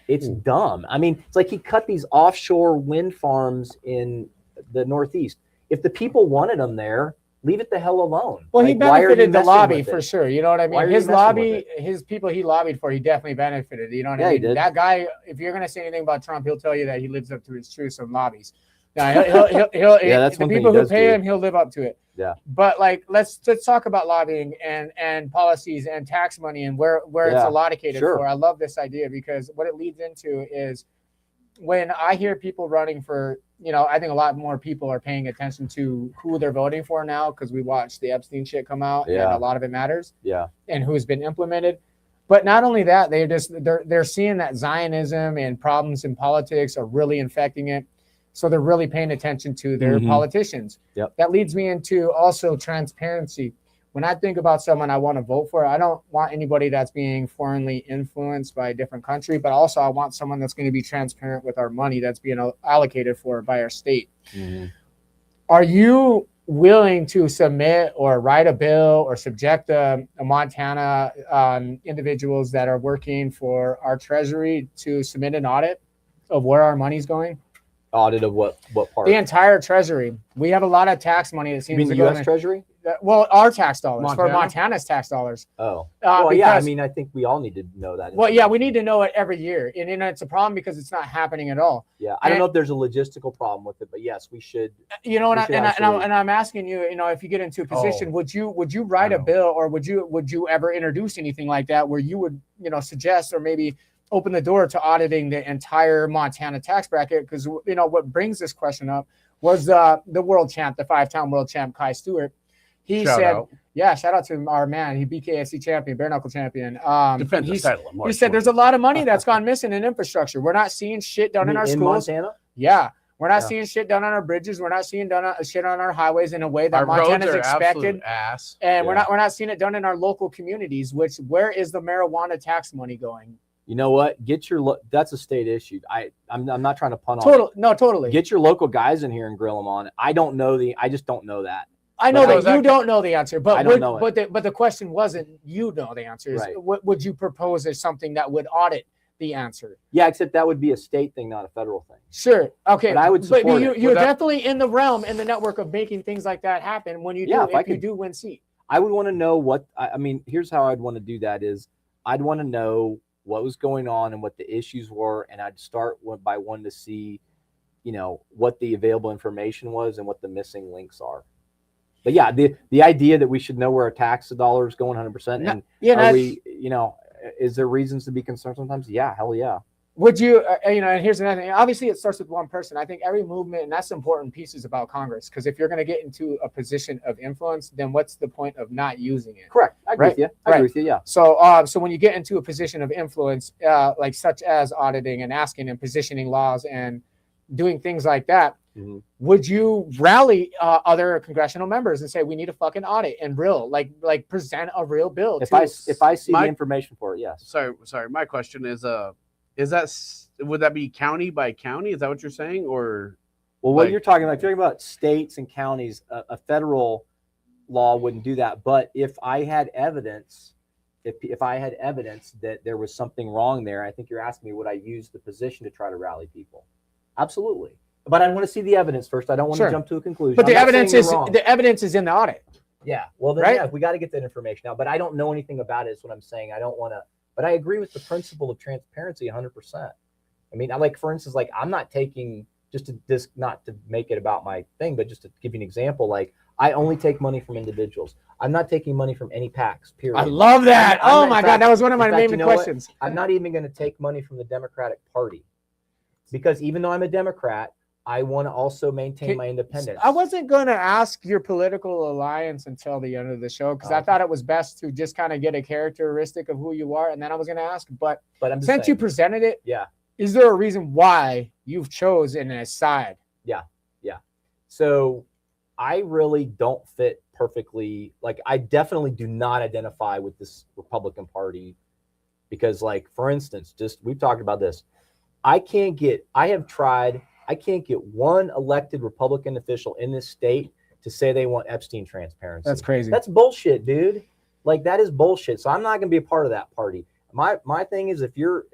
It's dumb. I mean, it's like he cut these offshore wind farms in the Northeast. If the people wanted them there, leave it the hell alone. Well, he benefited the lobby for sure. You know what I mean? His lobby, his people he lobbied for, he definitely benefited. You know what I mean? He did. That guy, if you're going to say anything about Trump, he'll tell you that he lives up to his truths and lobbies. He'll Yeah, that's the one thing people he who does pay do. him, he'll live up to it. Yeah. But like, let's talk about lobbying and policies and tax money and where it's allocated sure. for. I love this idea because what it leads into is when I hear people running for, I think a lot more people are paying attention to who they're voting for now because we watched the Epstein shit come out and a lot of it matters. Yeah. And who's been implemented. But not only that, they're seeing that Zionism and problems in politics are really infecting it. So they're really paying attention to their politicians. Yep. That leads me into also transparency. When I think about someone I want to vote for, I don't want anybody that's being foreignly influenced by a different country, but also I want someone that's going to be transparent with our money that's being allocated for by our state. Mm-hmm. Are you willing to submit or write a bill or subject a Montana individuals that are working for our treasury to submit an audit of where our money's going? Audit of what part? The entire treasury. We have a lot of tax money that seems You mean to the go U.S. Treasury? Well, our tax dollars Montana? for Montana's tax dollars. Oh, well, yeah. I because- mean, I think we all need to know that. Well, yeah, we need to know it every year, and it's a problem because it's not happening at all. Yeah, I don't know if there's a logistical problem with it, but yes, we should. And I'm asking you, if you get into a Oh. position, would you write a bill or would you ever introduce anything like that where you would suggest or maybe open the door to auditing the entire Montana tax bracket? Because what brings this question up was the world champ, the 5-time world champ Kai Stewart. He Shout said, out. yeah, shout out to our man. He BKSC champion, bare knuckle champion. Defend the title in March He said 20th. there's a lot of money that's gone missing in infrastructure. We're not seeing shit done in our schools. Montana? Yeah. We're not seeing shit done on our bridges. We're not seeing shit on our highways in a way that Our roads Montana's are expected. absolute ass. And we're not seeing it done in our local communities, where is the marijuana tax money going? You know what? That's a state issue. I'm not trying to punt on it. No, totally. Get your local guys in here and grill them on it. I just don't know that. I know But that you don't know the answer, but I don't know it. but the question wasn't you know the answer. Right. What would you propose as something that would audit the answer? Yeah, except that would be a state thing, not a federal thing. Sure. Okay. But I would support it. You're definitely in the realm in the network of making things like that happen when you do if you do win seat. I would want to know here's how I'd want to do that is I'd want to know what was going on and what the issues were, and I'd start by wanting to see, what the available information was and what the missing links are. But yeah, the idea that we should know where our tax dollars going 100%, and are we, is there reasons to be concerned sometimes? Yeah, hell yeah. Would you, and here's another thing. Obviously, it starts with one person. I think every movement, and that's important pieces about Congress, because if you're going to get into a position of influence, then what's the point of not using it? Correct. I agree with you. I agree with you. Yeah. So, so when you get into a position of influence, like such as auditing and asking and positioning laws and doing things like that, would you rally other congressional members and say we need a fucking audit and like present a real bill? If I see the information for it, yes. Sorry. My question is would that be county by county? Is that what you're saying, or? Well, what you're talking about states and counties. A federal law wouldn't do that. But if I had evidence, if I had evidence that there was something wrong there, I think you're asking me would I use the position to try to rally people? Absolutely. But I want to see the evidence first. I don't want to jump to a conclusion. But the evidence is in the audit. Yeah. Well, then we got to get that information out. But I don't know anything about it. Is what I'm saying. I don't want to. But I agree with the principle of transparency 100%. I mean, for instance, I'm not taking not to make it about my thing, but just to give you an example. I only take money from individuals. I'm not taking money from any PACs. Period. I love that. God, that was one of my main questions. I'm not even going to take money from the Democratic Party because even though I'm a Democrat, I want to also maintain my independence. I wasn't going to ask your political alliance until the end of the show because I thought it was best to just kind of get a characteristic of who you are, and then I was going to ask. But since you presented it, is there a reason why you've chosen a side? Yeah. So I really don't fit perfectly. I definitely do not identify with this Republican Party because, for instance, we've talked about this. I can't get one elected Republican official in this state to say they want Epstein transparency. That's crazy. That's bullshit, dude. That is bullshit. So I'm not going to be a part of that party. My thing is if you're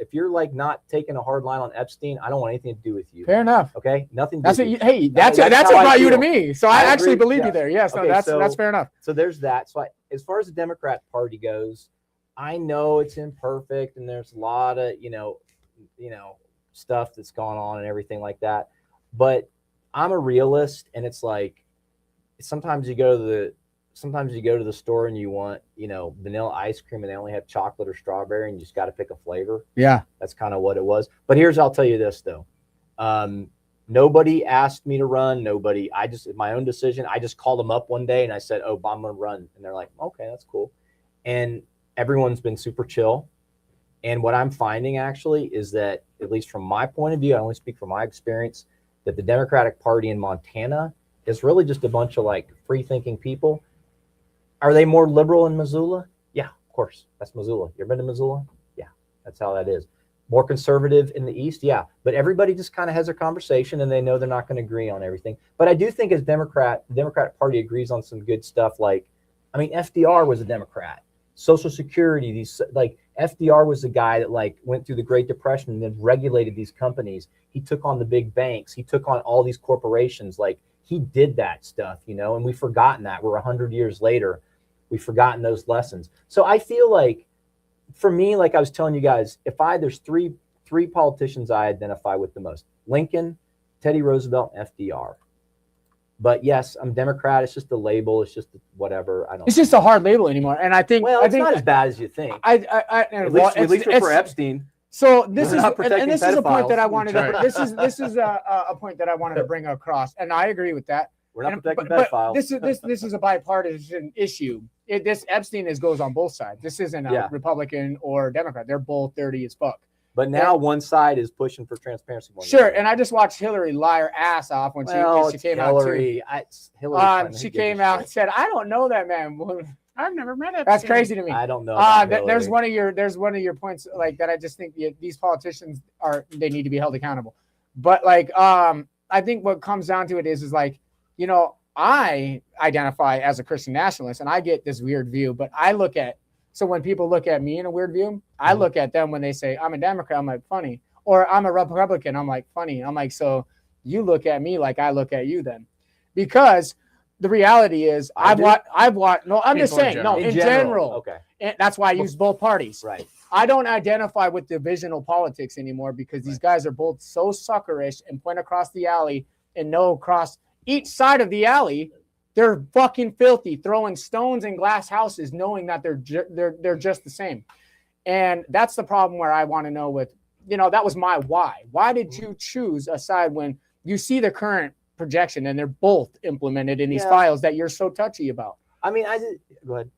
not taking a hard line on Epstein, I don't want anything to do with you. Fair enough. Okay, nothing. That's what that's what brought you to me. So I actually believe you there. Yes, okay, that's fair enough. So there's that. So as far as the Democrat Party goes, I know it's imperfect and there's a lot of stuff that's gone on and everything like that. But I'm a realist, and it's like sometimes you go to the store and you want, vanilla ice cream, and they only have chocolate or strawberry, and you just got to pick a flavor. Yeah. That's kind of what it was. But I'll tell you this though. Nobody asked me to run. Nobody. My own decision. I just called them up one day and I said, "Oh, I'm gonna run," and they're like, "Okay, that's cool." And everyone's been super chill. And what I'm finding actually is that, at least from my point of view, I only speak from my experience, that the Democratic Party in Montana is really just a bunch of like free-thinking people. Are they more liberal in Missoula? Yeah, of course. That's Missoula. You ever been to Missoula? Yeah, that's how that is. More conservative in the East? Yeah. But everybody just kind of has a conversation and they know they're not going to agree on everything. But I do think the Democratic Party agrees on some good stuff. Like, FDR was a Democrat. Social Security, FDR was the guy that went through the Great Depression and then regulated these companies. He took on the big banks. He took on all these corporations. He did that stuff, and we've forgotten that. We're 100 years later. We've forgotten those lessons. So I feel like, for me, like I was telling you guys, there's three politicians I identify with the most: Lincoln, Teddy Roosevelt, FDR. But yes, I'm Democrat. It's just a label. It's just whatever. It's just a hard label anymore. And I think, it's not as bad as you think. At least for Epstein. So this is a point that I wanted to. This is a point that I wanted to bring across, and I agree with that. We're not protecting pedophiles. This is a bipartisan issue. This Epstein goes on both sides. This isn't a Republican or Democrat. They're both dirty as fuck. But now one side is pushing for transparency. Sure, and I just watched Hillary lie her ass off when she came out too. She came out and said, "I don't know that man. I've never met him." That's crazy to me. I don't know. There's one of your points that I just think these politicians they need to be held accountable. But I think what comes down to it is I identify as a Christian nationalist, and I get this weird view, but so when people look at me in a weird view, I look at them when they say, "I'm a Democrat," I'm like, funny. Or I'm a Republican, I'm like, funny. I'm like, so you look at me like I look at you then. Because the reality is in general. Okay. And that's why I use both parties. Right. I don't identify with divisional politics anymore because these guys are both so suckerish and point across the alley and know across each side of the alley. They're fucking filthy, throwing stones in glass houses, knowing that they're just the same. And that's the problem where I want to know that was my why. Why did you choose a side when you see the current projection and they're both implemented in these files that you're so touchy about? Go ahead.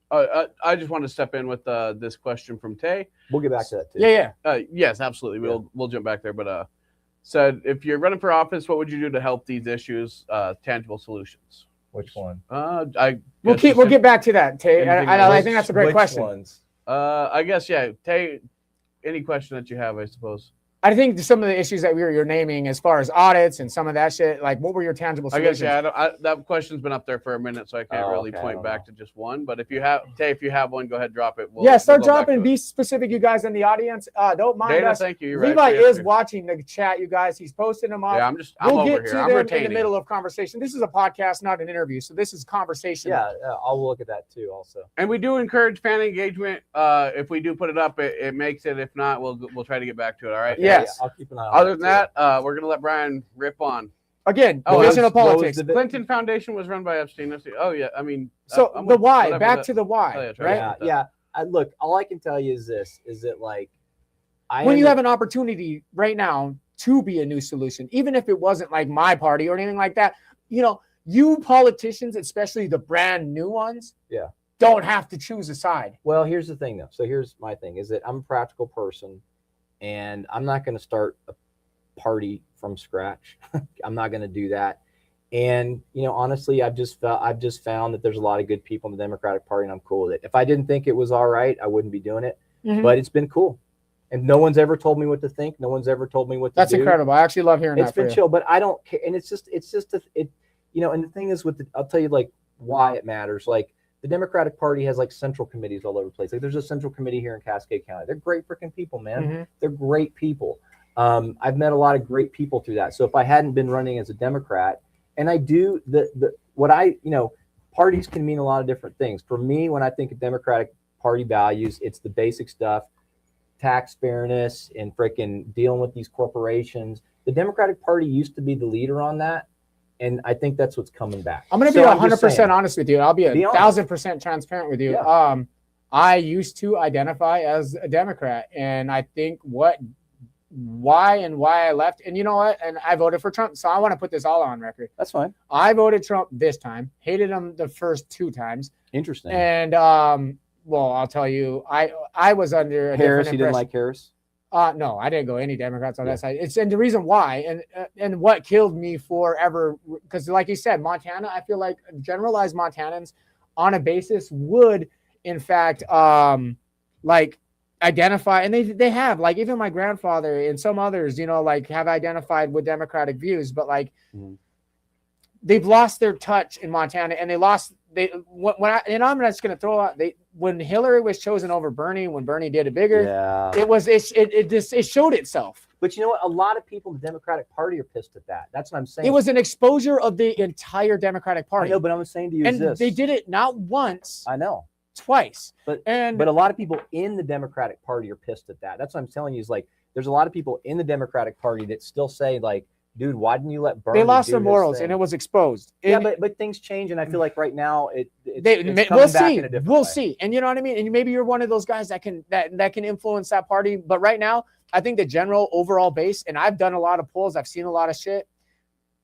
I just want to step in with this question from Tay. We'll get back to that too. Yeah. Yes, absolutely. We'll jump back there. But said, if you're running for office, what would you do to help these issues? Tangible solutions. Which one? We'll get back to that, Tay. I think that's a great question. Ones? I guess Tay. Any question that you have, I suppose. I think some of the issues that you're naming, as far as audits and some of that shit, what were your tangible solutions? I guess that question's been up there for a minute, so I can't really point back to just one. But if you have, Tay, if you have one, go ahead, drop it. Start dropping. Be specific, you guys in the audience. Don't mind Dana, us. thank you. Levi is watching the chat, you guys. He's posting them up. Yeah, I'm over here. I'm retaining. In the middle of conversation. This is a podcast, not an interview, so this is conversation. Yeah, I'll look at that too, also. And we do encourage fan engagement. If we do put it up, it makes it. If not, we'll try to get back to it. All right. Yes. I'll keep an eye on Other than that, we're going to let Brian rip on. Again, divisional politics. Clinton Foundation was run by Epstein. Oh, yeah. I mean. So the why. Back to the why, right? Yeah. Look, all I can tell you is this, is that when you have an opportunity right now to be a new solution, even if it wasn't my party or anything like that, you politicians, especially the brand new ones, don't have to choose a side. Well, here's the thing, though. So here's my thing, is that I'm a practical person. And I'm not going to start a party from scratch. I'm not going to do that. And, honestly, I've just found that there's a lot of good people in the Democratic Party, and I'm cool with it. If I didn't think it was all right, I wouldn't be doing it. Mm-hmm. But it's been cool. And no one's ever told me what to think. No one's ever told me what to do. That's incredible. I actually love hearing that. It's been chill, but I don't care. And it's just and the thing is I'll tell you why it matters. The Democratic Party has central committees all over the place. There's a central committee here in Cascade County. They're great freaking people, man. Mm-hmm. They're great people. I've met a lot of great people through that. So if I hadn't been running as a Democrat, and I do parties can mean a lot of different things. For me, when I think of Democratic Party values, it's the basic stuff, tax fairness and freaking dealing with these corporations. The Democratic Party used to be the leader on that. And I think that's what's coming back. I'm going to be 100% honest with you. I'll be 1,000% transparent with you. Yeah. I used to identify as a Democrat, and I think why I left, and you know what? And I voted for Trump, so I want to put this all on record. That's fine. I voted Trump this time, hated him the first 2 times. Interesting. And well, I'll tell you, I was under a Harris. different You didn't like Harris? No, I didn't go any Democrats on that side. And the reason why, and what killed me forever, because like you said, Montana, I feel like generalized Montanans on a basis would, in fact, like identify, and they have, like, even my grandfather and some others, like, have identified with Democratic views, but like they've lost their touch in Montana, and I'm just going to throw out, when Hillary was chosen over Bernie, when Bernie did it bigger, it showed itself. But you know what? A lot of people in the Democratic Party are pissed at that. That's what I'm saying. It was an exposure of the entire Democratic Party. I know, but I'm saying to you is this. They did it not once. I know. Twice. But a lot of people in the Democratic Party are pissed at that. That's what I'm telling you is, like, there's a lot of people in the Democratic Party that still say, like, dude, why didn't you let Bernie? They lost their morals, and it was exposed. Yeah, but things change, and I feel like right now we'll see. We'll see. And you know what I mean? And maybe you're one of those guys that can influence that party. But right now, I think the general overall base, and I've done a lot of polls, I've seen a lot of shit.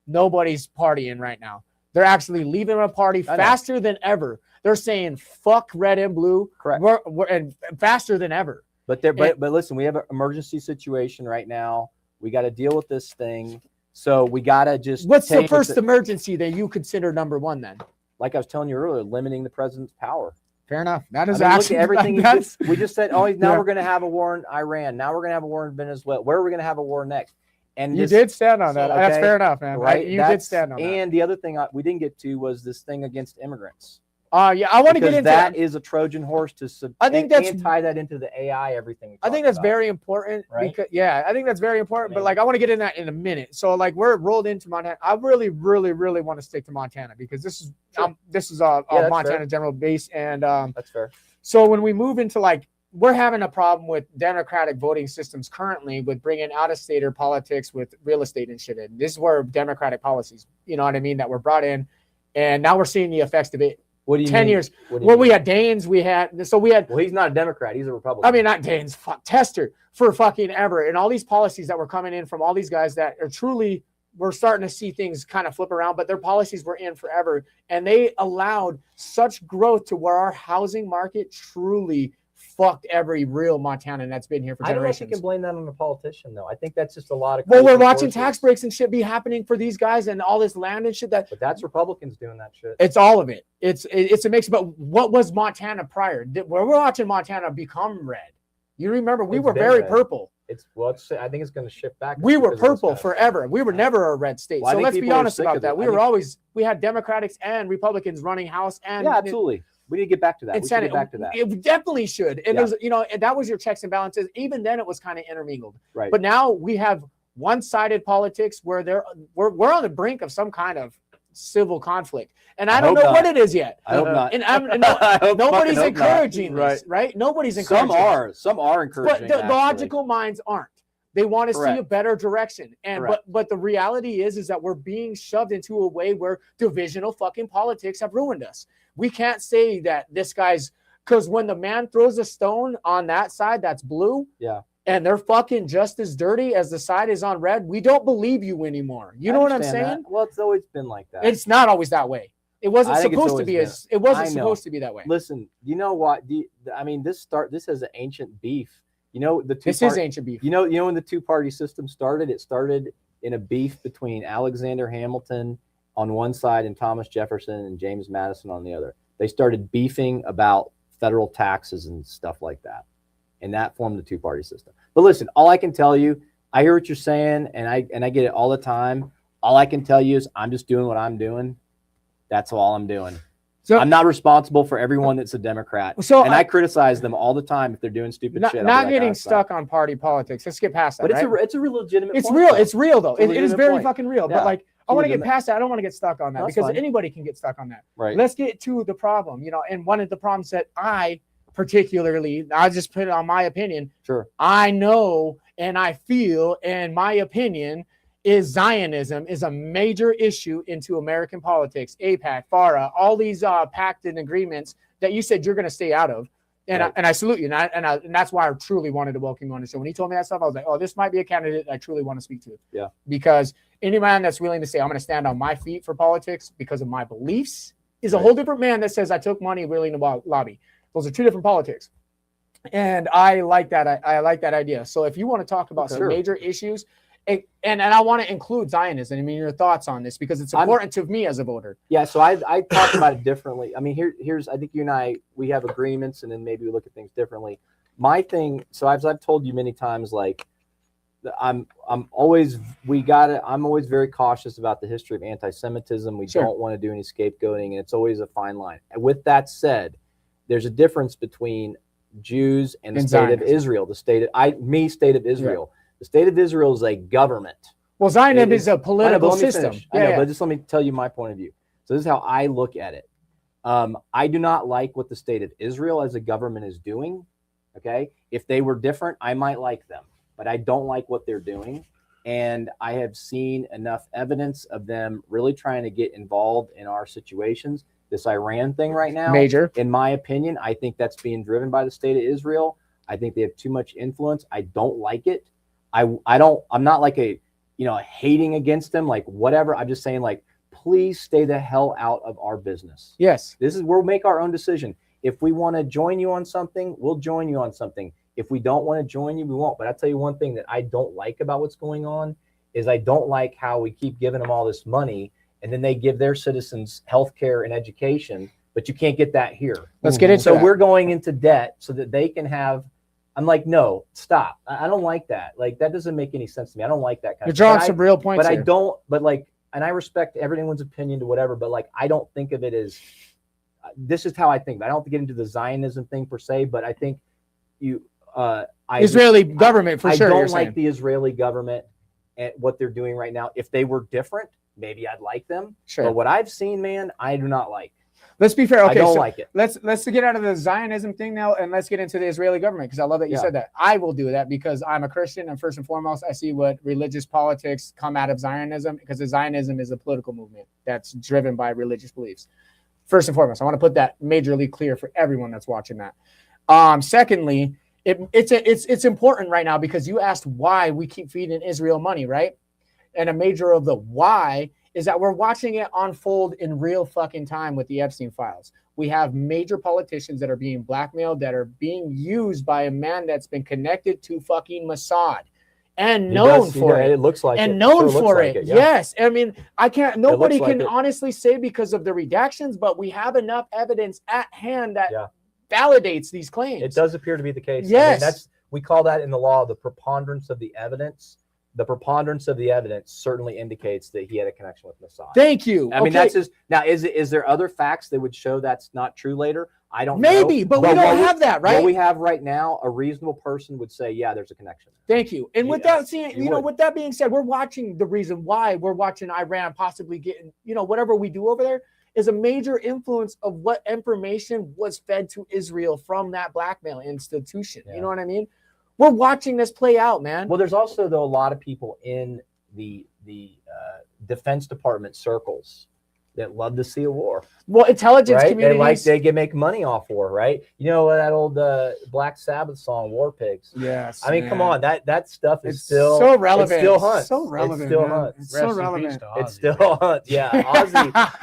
Nobody's partying right now. They're actually leaving a party faster than ever. They're saying fuck red and blue. Correct. And faster than ever. But listen, we have an emergency situation right now. We got to deal with this thing. So we got to just. What's the first emergency that you consider number one then? Like I was telling you earlier, limiting the president's power. Fair enough. That is actually everything. We just said, now we're going to have a war in Iran. Now we're going to have a war in Venezuela. Where are we going to have a war next? And you did stand on that. Okay, that's fair enough, man. Right? You did stand on that. And the other thing we didn't get to was this thing against immigrants. Yeah, I want to get into that. Is a Trojan horse to tie that into the AI everything. I think that's very important, right? Because I think that's very important. But like, I want to get in that in a minute. So like, we're rolled into Montana. I really, really, really want to stick to Montana because this is a Montana fair. General base, and that's fair. So when we move into like, we're having a problem with Democratic voting systems currently with bringing out-of-stater politics with real estate and shit in. This is where Democratic policies, you know what I mean, that were brought in, and now we're seeing the effects of it. What do you 10 mean? years. Well, we had Daines. Well, he's not a Democrat. He's a Republican. I mean, not Daines. Tester for fucking ever. And all these policies that were coming in from all these guys that are truly, we're starting to see things kind of flip around, but their policies were in forever. And they allowed such growth to where our housing market truly fucked every real Montanan that's been here for generations. I don't know if you can blame that on the politician, though. I think that's just a lot of. Well, we're watching tax breaks and shit be happening for these guys and all this land and shit. But that's Republicans doing that shit. It's all of it. It's a mix. But what was Montana prior? We're watching Montana become red. You remember we were very purple. I think it's going to shift back. We were purple forever. We were never a red state. So let's be honest about that. We had Democrats and Republicans running House and absolutely. We need to get back to that. We should get back to that. It definitely should. And there's, and that was your checks and balances. Even then, it was kind of intermingled. Right. But now we have one-sided politics where we're on the brink of some kind of civil conflict, and I don't know what it is yet. I hope not. And nobody's encouraging this, right? Nobody's encouraging. Some are encouraging. But the logical minds aren't. They want to see a better direction. And but the reality is that we're being shoved into a way where divisional fucking politics have ruined us. We can't say that this guy's, because when the man throws a stone on that side that's blue, and they're fucking just as dirty as the side is on red, we don't believe you anymore. You know what I'm saying? That. Well, it's always been like that. It's not always that way. It wasn't supposed to be supposed to be that way. Listen, you know what? This is an ancient beef. You know this is ancient beef. You know when the two-party system started? It started in a beef between Alexander Hamilton on one side and Thomas Jefferson and James Madison on the other. They started beefing about federal taxes and stuff like that. And that formed the two-party system. But listen, all I can tell you, I hear what you're saying, and I get it all the time. All I can tell you is I'm just doing what I'm doing. That's all I'm doing. So I'm not responsible for everyone that's a Democrat. And I criticize them all the time if they're doing stupid shit. Not getting stuck on party politics. Let's get past that. But it's a real legitimate point. Real. It's real though. It is very fucking real. Yeah. But like, I want to get past that. I don't want to get stuck on that because anybody can get stuck on that. Right. Let's get to the problem. And one of the problems that I particularly, I'll just put it on my opinion. Sure. I know and I feel, and my opinion is Zionism is a major issue into American politics. AIPAC, FARA, all these pact and agreements that you said you're going to stay out of. And, Right. I salute you. And that's why I truly wanted to welcome you on the show. When he told me that stuff, I was like, oh, this might be a candidate I truly want to speak to. Yeah. Because any man that's willing to say, I'm going to stand on my feet for politics because of my beliefs is a whole different man that says I took money willing to lobby. Those are two different politics. And I like that. I like that idea. So if you want to talk about some major issues, and I want to include Zionism. I mean, your thoughts on this, because it's important to me as a voter. Yeah, so I talk about it differently. I mean, here's I think you and I, we have agreements, and then maybe we look at things differently. My thing, so as I've told you many times, like I'm always very cautious about the history of anti-Semitism. We don't want to do any scapegoating, and it's always a fine line. And with that said, there's a difference between Jews and the state of Israel. The state of Israel. Yeah. The state of Israel is a government. Well, Zionism is a political system. But just let me tell you my point of view. So this is how I look at it. I do not like what the state of Israel as a government is doing. Okay. If they were different, I might like them, but I don't like what they're doing. And I have seen enough evidence of them really trying to get involved in our situations. This Iran thing right now, in my opinion, I think that's being driven by the state of Israel. I think they have too much influence. I don't like it. I'm not like hating against them, like whatever. I'm just saying, like, please stay the hell out of our business. Yes. We'll make our own decision. If we want to join you on something, we'll join you on something. If we don't want to join you, we won't. But I'll tell you one thing that I don't like about what's going on is I don't like how we keep giving them all this money and then they give their citizens health care and education, but you can't get that here. Let's get into So we're going into debt so that they can have. I'm like, no, stop. I don't like that. Like, that doesn't make any sense to me. I don't like that kind of thing. You're drawing some real points. But and I respect everyone's opinion to whatever, but like, I don't think of it as, this is how I think. I don't get into the Zionism thing per se, but I think Israeli government for sure. I don't like the Israeli government and what they're doing right now. If they were different, maybe I'd like them. Sure. But what I've seen, man, I do not like. Let's be fair. Okay, I don't like it. Let's get out of the Zionism thing now, and let's get into the Israeli government, because I love that you said that. I will do that because I'm a Christian, and first and foremost, I see what religious politics come out of Zionism, because the Zionism is a political movement that's driven by religious beliefs. First and foremost, I want to put that majorly clear for everyone that's watching that. Secondly, it's important right now because you asked why we keep feeding Israel money, right? And a major of the why is that we're watching it unfold in real fucking time with the Epstein Files. We have major politicians that are being blackmailed, that are being used by a man that's been connected to fucking Mossad and known for it. It looks like and known for it. Yes. I mean, nobody can honestly say because of the redactions, but we have enough evidence at hand that validates these claims. It does appear to be the case. Yes. I mean, we call that in the law the preponderance of the evidence. The preponderance of the evidence certainly indicates that he had a connection with Mossad. Thank you. I mean, that's just now. Is there other facts that would show that's not true later? I don't know. Maybe, but we don't have that, right? What we have right now, a reasonable person would say, yeah, there's a connection. Thank you. And with that being said, we're watching the reason why we're watching Iran possibly getting, whatever we do over there is a major influence of what information was fed to Israel from that blackmail institution. Yeah. You know what I mean? We're watching this play out, man. Well, there's also, though, a lot of people in the Defense Department circles that love to see a war. Well, intelligence communities. They can make money off war, right? You know that old Black Sabbath song, War Pigs? Yes. I mean, come on, that stuff is still so relevant. It still hunts. So relevant. It still hunts. It's so relevant. It still hunts. Yeah,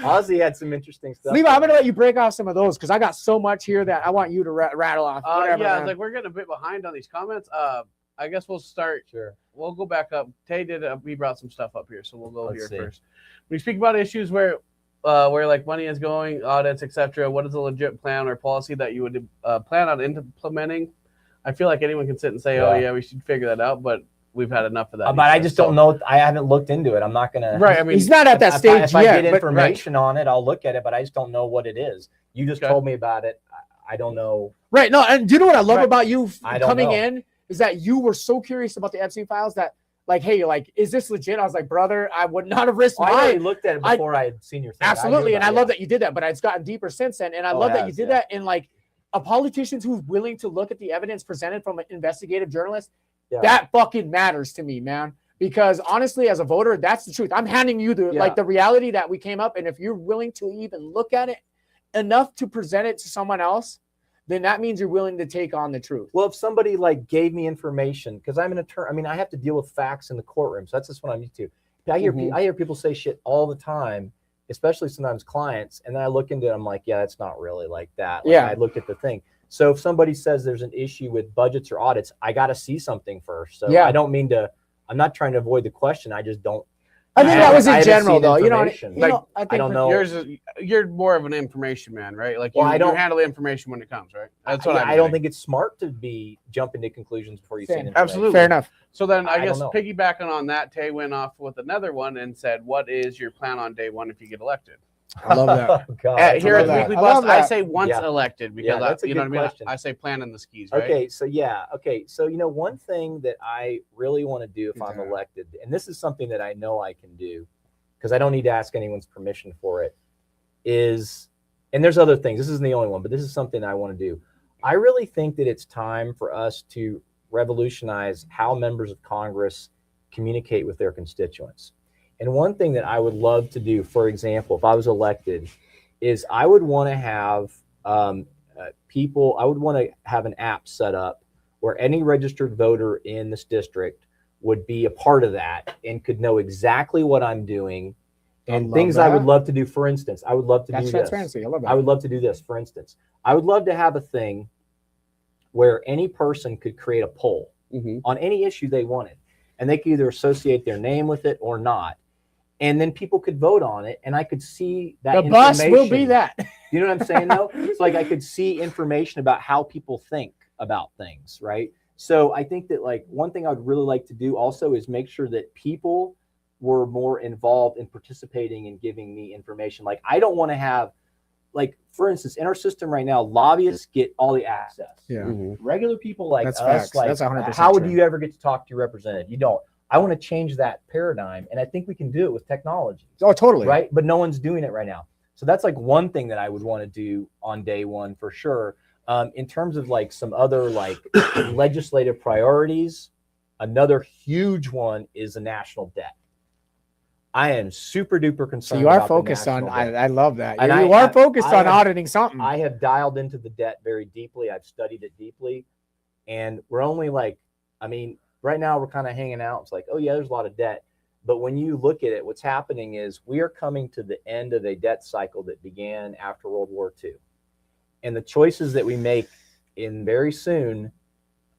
Ozzy had some interesting stuff. Levi, I'm gonna let you break off some of those because I got so much here that I want you to rattle off. It's like we're getting a bit behind on these comments. I guess we'll start. Sure. We'll go back up. Tay we brought some stuff up here, so we'll go here first. We speak about issues where like money is going, audits, etc. What is a legit plan or policy that you would plan on implementing? I feel like anyone can sit and say, "Oh yeah, we should figure that out," but we've had enough of that. But I just don't know. I haven't looked into it. I'm not gonna. Right. I mean, he's not at that stage if yet. I get information on it, I'll look at it. But I just don't know what it is. You just told me about it. I don't know. Right. No. And do you know what I love about you coming in is that you were so curious about the Epstein Files that. Like, hey, is this legit? I was like, brother, I would not have risked mine. I already looked at it before I had seen your thing. Absolutely, and I love that you did that, but it's gotten deeper since then. And I love that you did that. And like a politician who's willing to look at the evidence presented from an investigative journalist, that fucking matters to me, man. Because honestly, as a voter, that's the truth. I'm handing you the Yeah. like the reality that we came up, and if you're willing to even look at it enough to present it to someone else, then that means you're willing to take on the truth. Well, if somebody like gave me information, because I'm an attorney, I mean, I have to deal with facts in the courtroom, so that's just what I'm used to. I hear people say shit all the time, especially sometimes clients, and then I look into it, I'm like, yeah, that's not really like that. Like, Yeah. I looked at the thing. So if somebody says there's an issue with budgets or audits, I got to see something first. So Yeah. I don't mean to. I'm not trying to avoid the question. I just don't. I think that was I in haven't general, seen though. information. I think I don't know. You're more of an information man, right? Like you, Well, I don't- you handle the information when it comes, right? That's what I don't think it's smart to be jumping to conclusions before you see Same. information. Absolutely. Fair enough. So then I I don't guess know. piggybacking on that, Tay went off with another one and said, "What is your plan on day one if you get elected?" I love that. Oh, God. Here love at the that. Weekly I love Bust, I that. say once Yeah. elected because Yeah, that's a you know good what I mean. question. I say planting the skis, right? Okay, so one thing that I really want to do if I'm elected, and this is something that I know I can do because I don't need to ask anyone's permission for it, is, and there's other things. This isn't the only one, but this is something I want to do. I really think that it's time for us to revolutionize how members of Congress communicate with their constituents. And one thing that I would love to do, for example, if I was elected, is I would want to have I would want to have an app set up where any registered voter in this district would be a part of that and could know exactly what I'm doing and things I would love to do. For instance, I would love to do this. Transparency. I love that. I would love to do this. For instance, I would love to have a thing where any person could create a poll on any issue they wanted, and they could either associate their name with it or not. And then people could vote on it, and I could see that The bus will be that. You know what I'm saying, though? It's like I could see information about how people think about things, right? So I think that, like, one thing I would really like to do also is make sure that people were more involved in participating and giving me information. Like, I don't want to have, like, for instance, in our system right now, lobbyists get all the access. Yeah. Regular people like That's us, facts. like, That's 100% how would true. you ever get to talk to your representative? You don't. I want to change that paradigm, and I think we can do it with technology. Oh, totally. Right? But no one's doing it right now. So that's like one thing that I would want to do on day one for sure. In terms of like some other like legislative priorities, another huge one is the national debt. I am super duper concerned. So you are about the focused on. national debt. I love that. And You are focused on auditing something. I have dialed into the debt very deeply. I've studied it deeply, and we're only like, I mean, right now we're kind of hanging out. It's like, oh yeah, there's a lot of debt. But when you look at it, what's happening is we are coming to the end of a debt cycle that began after World War II. And the choices that we make in very soon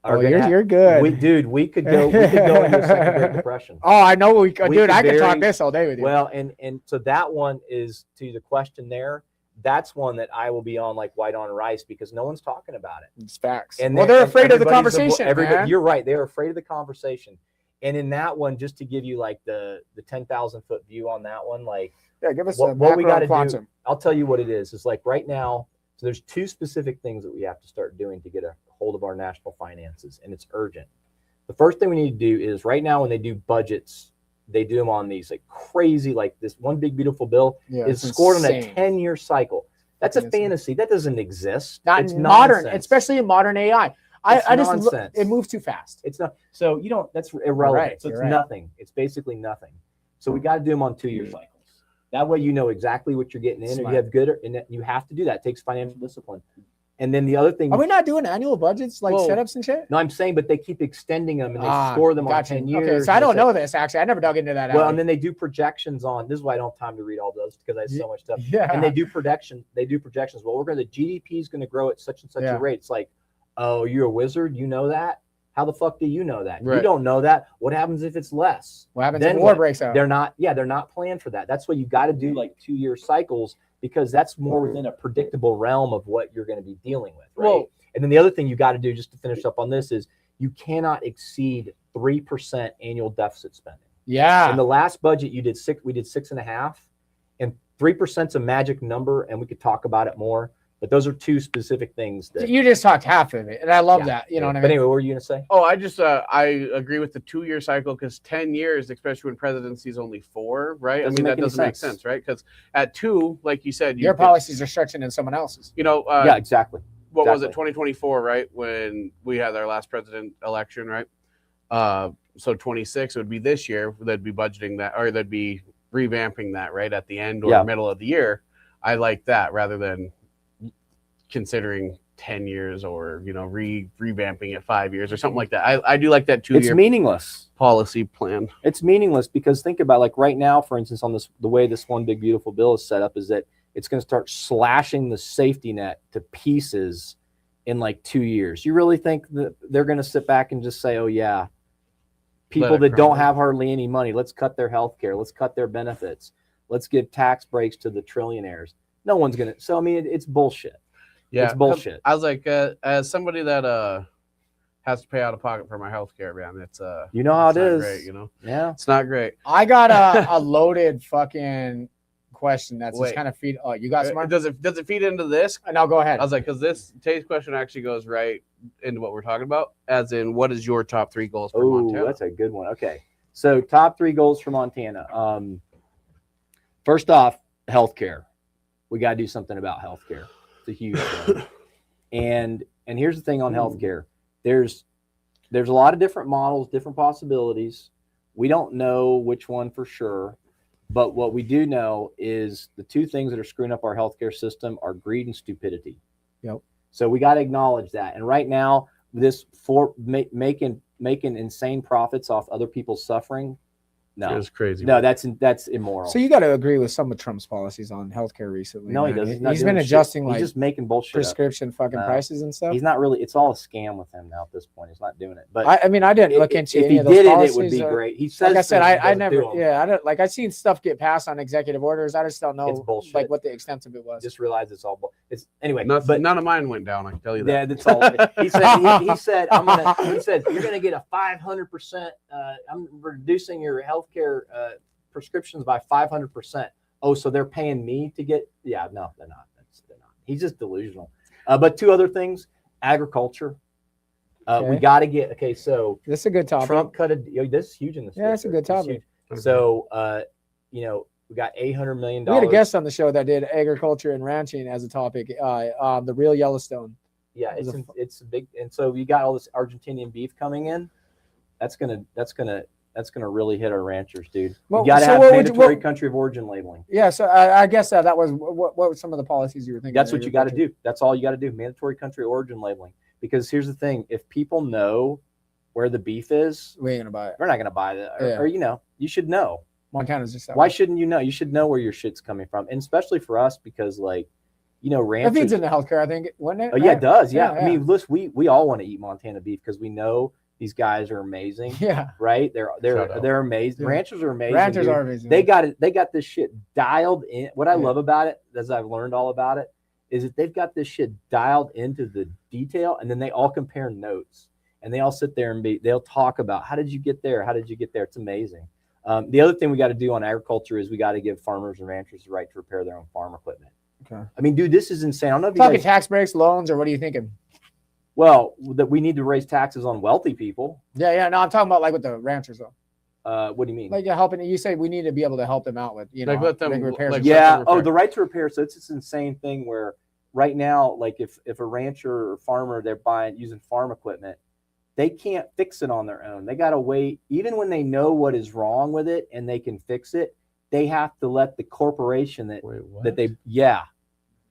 are you're good. We could go into a second Great Depression. Oh, I know we could. Dude, I could talk very- this all day with you. Well, and so that one is, to the question there, that's one that I will be on like white on rice because no one's talking about it. It's facts. And Well, then- they're and afraid of the everybody's conversation, man. You're right. They're afraid of the conversation. And in that one, just to give you like the 10,000 foot view on that one, like Yeah, give us what we macro got to and quantum. do, I'll tell you what it is. It's like right now, so there's two specific things that we have to start doing to get a hold of our national finances, and it's urgent. The first thing we need to do is right now when they do budgets, they do them on these like crazy, like this one big beautiful bill Yeah, is it's scored on a insane. 10-year cycle. That's a Fucking insane. fantasy. That doesn't exist. Not It's modern, nonsense. especially in modern AI. It's I just nonsense. it moves too fast. It's not. So you don't. That's irrelevant. right, So it's you're right. nothing. It's basically nothing. So we got to do them on 2-year cycles. That way you know exactly what you're getting in, Smart. or you have good, and that you have to do that. It takes financial discipline. And then the other thing. Are we not doing annual budgets like Whoa. setups and shit? No, I'm saying, but they keep extending them and they score them gotcha. on 10 years. Okay, so I and don't it's know like- this actually. I never dug into that. Well, alley. and then they do projections on. This is why I don't have time to read all those because I have so much stuff. Yeah. And they do projections. Well, we're going to GDP is going to grow at such and such Yeah. a rate. It's like, oh, you're a wizard. You know that? How the fuck do you know that? You Right. don't know that. What happens if it's less? What happens Then if war what? breaks out? They're not planned for that. That's why you got to do like 2-year cycles because that's more within a predictable realm of what you're going to be dealing with. Right. Well- And then the other thing you got to do, just to finish up on this, is you cannot exceed 3% annual deficit spending. Yeah. In the last budget, we did 6.5, and 3% is a magic number, and we could talk about it more. But those are two specific things that. You just talked half of it, and I love Yeah. that. You know what I But mean? anyway, what were you gonna say? Oh, I just I agree with the 2-year cycle because 10 years, especially when presidency is only 4, right? Doesn't I mean, make that any doesn't make sense. sense, right? Because at 2, like you said, Your could- policies are stretching in someone else's. You know, Yeah, exactly. what was it, exactly. 2024, right? When we had our last president election, right? So 26 would be this year. They'd be budgeting that, or they'd be revamping that right at the end or middle of the year. I like that rather than considering 10 years or, you know, revamping it 5 years or something like that. I do like that 2 year. It's meaningless. Policy plan. It's meaningless because think about, like, right now, for instance, on this, the way this one big beautiful bill is set up is that it's going to start slashing the safety net to pieces in like 2 years. You really think that they're going to sit back and just say, oh yeah, people that don't have hardly any money, let's cut their health care, let's cut their benefits, let's give tax breaks to the trillionaires? No one's going to. So I mean, it's bullshit. Yeah, it's bullshit. I was like, as somebody that has to pay out of pocket for my health care, man, it's you know how it is. Great, you know, yeah, it's not great. I got a loaded fucking question that's just kind of feed. Oh, you got smart. Does it feed into this? No, go ahead. I was like, because today's question actually goes right into what we're talking about, as in, what is your top 3 goals for Montana? Oh, that's a good one. Okay, so top 3 goals for Montana. First off, healthcare. We got to do something about healthcare. It's a huge one. And here's the thing on healthcare. There's a lot of different models, different possibilities. We don't know which one for sure, but what we do know is the 2 things that are screwing up our healthcare system are greed and stupidity. Yep. So we got to acknowledge that. And right now, this for making insane profits off other people's suffering. No, it's crazy. No, that's immoral. So you got to agree with some of Trump's policies on healthcare recently. No, man. he doesn't. He's been adjusting He's just making bullshit prescription fucking prices and stuff. He's not really. It's all a scam with him now at this point. He's not doing it. But I mean, I didn't look into if any he of those did policies. It would be great. He says, like I said, I never. Yeah, I don't like. I've seen stuff get passed on executive orders. I just don't know it's bullshit. like what the extent of it was. Just realize it's all. It's anyway. But none of mine went down. I can tell you that. Yeah, that's all. He said. He said. He said you're gonna get a 500%. I'm reducing your healthcare prescriptions by 500%. Oh, so they're paying me to get? Yeah, no, they're not. They're not. He's just delusional. But 2 other things: agriculture. We got to get. Okay, so this is a good topic. Trump cut a. This is huge in this. Yeah, that's a good topic. So, you know, we got $800 million. We had a guest on the show that did agriculture and ranching as a topic. The real Yellowstone. Yeah, it's a big, and so you got all this Argentinian beef coming in. That's gonna really hit our ranchers, dude. Well, you got to have mandatory country of origin labeling. Yeah, so I guess that was what were some of the policies you were thinking? That's what you got to do. That's all you got to do. Mandatory country of origin labeling. Because here's the thing: if people know where the beef is, we ain't gonna buy it. We're not gonna buy it. Or you know, you should know. Montana's just that why way. Shouldn't you know? You should know where your shit's coming from, and especially for us because, like, you know, ranchers. It feeds into healthcare, I think, wouldn't it? Oh yeah, it does. Yeah. I mean, listen, we all want to eat Montana beef because we know these guys are amazing. Yeah. Right? They're amazing. Yeah. Ranchers are amazing. Ranchers are amazing. They got it. They got this shit dialed in. What I love about it, as I've learned all about it, is that they've got this shit dialed into the detail, and then they all compare notes, and they all sit there and they'll talk about how did you get there? How did you get there? It's amazing. The other thing we got to do on agriculture is we got to give farmers and ranchers the right to repair their own farm equipment. Okay. I mean, dude, this is insane. I don't know if you talking tax breaks, loans, or what are you thinking? Well, that we need to raise taxes on wealthy people. Yeah. No, I'm talking about like with the ranchers though. What do you mean? Like helping? You say we need to be able to help them out with, you know, like let them repairs. like yeah. Oh, the right to repair. So it's this insane thing where right now, like if a rancher or farmer, they're using farm equipment, they can't fix it on their own. They got to wait. Even when they know what is wrong with it and they can fix it, they have to let the corporation that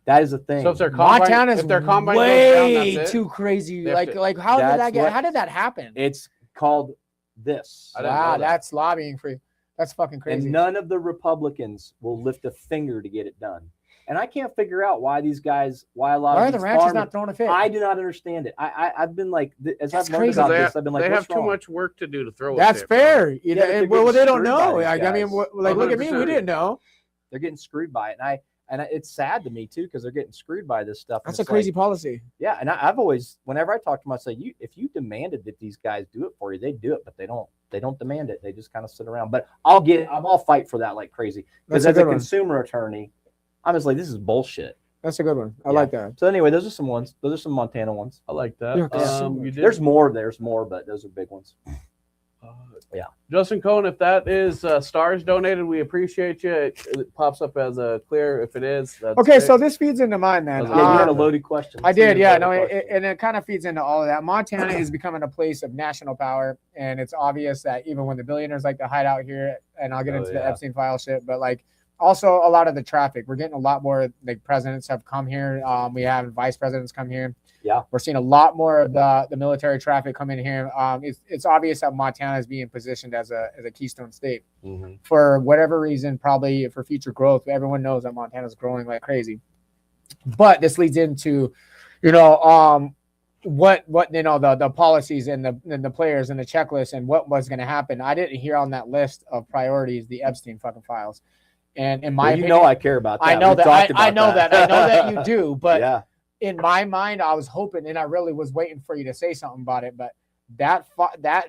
that is a thing. So if their Montana's combine way goes down, too crazy. Like how did that happen? It's called this. Wow, that's lobbying for you. That's fucking crazy. And none of the Republicans will lift a finger to get it done. And I can't figure out why these guys, why are the ranchers not throwing a fit? I do not understand it. I've been like, as I've learned crazy. about this, I've been like, they have too much work to do to throw. That's fair. Well, they don't know. I mean, like, 100%. look at me. We didn't know. They're getting screwed by it, and it's sad to me too because they're getting screwed by this stuff. That's a crazy policy. Yeah, and I've always, whenever I talk to them, I say, if you demanded that these guys do it for you, they'd do it, but they don't. They don't demand it. They just kind of sit around. But I'll fight for that like crazy because as a consumer attorney, I'm just like, this is bullshit. That's a good one. I like that. So anyway, those are some ones. Those are some Montana ones. I like that. There's more, but those are big ones. Yeah. Justin Cohn, if that is stars donated, we appreciate you. It pops up as a clear if it is. That's Okay, great. so this feeds into mine, man. Yeah, Yeah, you had a loaded question. I did, yeah. No, Question. and it kind of feeds into all of that. Montana is becoming a place of national power, and it's obvious that even when the billionaires like to hide out here, and I'll get into the Epstein file shit, but like also a lot of the traffic. We're getting a lot more. Like presidents have come here. We have vice presidents come here. Yeah, we're seeing a lot more of the military traffic come in here. It's obvious that Montana is being positioned as a keystone state for whatever reason, probably for future growth. Everyone knows that Montana's growing like crazy. But this leads into, what the policies and the players and the checklist and what was going to happen. I didn't hear on that list of priorities the Epstein fucking files. And in my opinion, I care about that. I know that. I know that you do. But yeah. In my mind, I was hoping, and I really was waiting for you to say something about it. But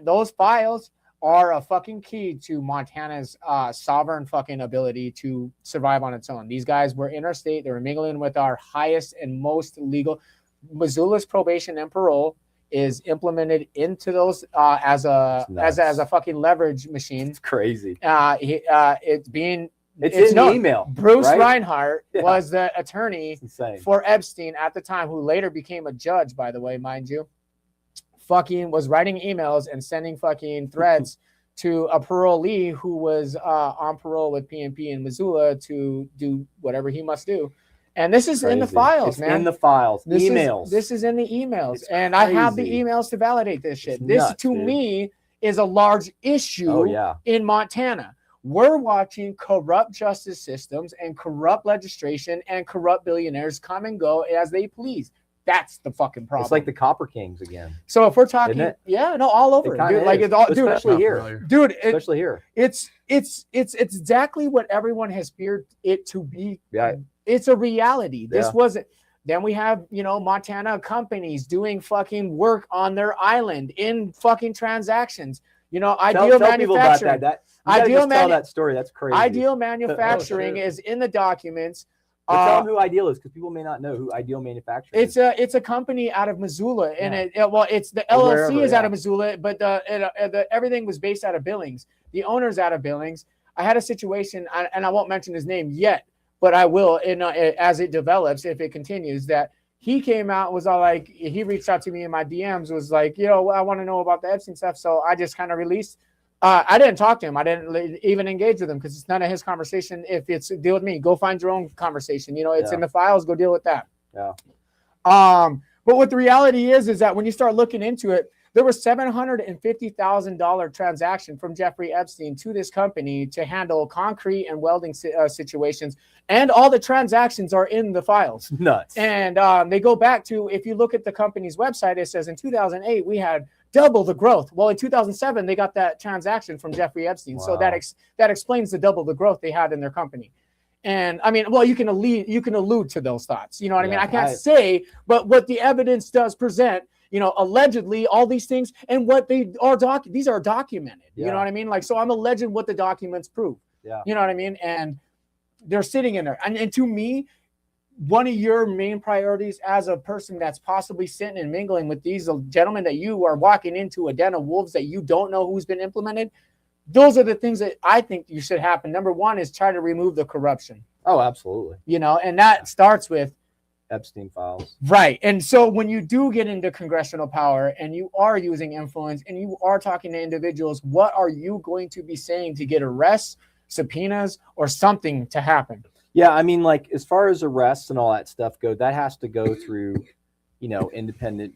those files are a fucking key to Montana's sovereign fucking ability to survive on its own. These guys were interstate. They were mingling with our highest and most legal. Missoula's probation and parole is implemented into those as a fucking leverage machine. It's crazy. It's in the email. Bruce right? Reinhardt was the attorney for Epstein at the time, who later became a judge, by the way, mind you. Fucking was writing emails and sending fucking threads to a parolee who was on parole with PNP in Missoula to do whatever he must do. And this is in the files, man. In the files. Emails. This is in the emails. And I have the emails to validate this shit. This, to me, is a large issue in Montana. We're watching corrupt justice systems and corrupt legislation and corrupt billionaires come and go as they please. That's the fucking problem. It's like the Copper Kings again. So if we're talking, all over, dude. Like it's all, especially here, dude. Especially here. It's exactly what everyone has feared it to be. Yeah, it's a reality. This wasn't. Then we have, Montana companies doing fucking work on their island in fucking transactions. Ideal manufacturing. Tell that story. That's crazy. Ideal manufacturing is in the documents. Tell them who Ideal is, because people may not know who Ideal Manufacturing is. It's a company out of Missoula, and it's the LLC is out of Missoula, but everything was based out of Billings. The owner's out of Billings. I had a situation, and I won't mention his name yet, but I will, as it develops, if it continues, that he came out, was all like, he reached out to me in my DMs, was like, I want to know about the Epstein stuff. So I just kind of released. I didn't talk to him. I didn't even engage with him because it's none of his conversation. If it's deal with me, go find your own conversation. It's in the files. Go deal with that. Yeah. But what the reality is that when you start looking into it, there was $750,000 transaction from Jeffrey Epstein to this company to handle concrete and welding situations. And all the transactions are in the files. Nuts. And they go back to, if you look at the company's website, it says in 2008, we had double the growth. Well, in 2007, they got that transaction from Jeffrey Epstein. Wow. So that explains the double the growth they had in their company. And I mean, well, you can allude to those thoughts. You know what I mean? I can't say, but what the evidence does present, allegedly all these things and what they are these are documented. You know what I mean? Like, so I'm alleging what the documents prove. Yeah. You know what I mean? And they're sitting in there. And to me, one of your main priorities as a person that's possibly sitting and mingling with these gentlemen that you are walking into a den of wolves that you don't know who's been implemented, those are the things that I think you should happen. Number one is try to remove the corruption. Oh, absolutely. And that starts with Epstein Files. Right. And so when you do get into congressional power and you are using influence and you are talking to individuals, what are you going to be saying to get arrests, subpoenas, or something to happen? Yeah, I mean, like, as far as arrests and all that stuff go, that has to go through, independent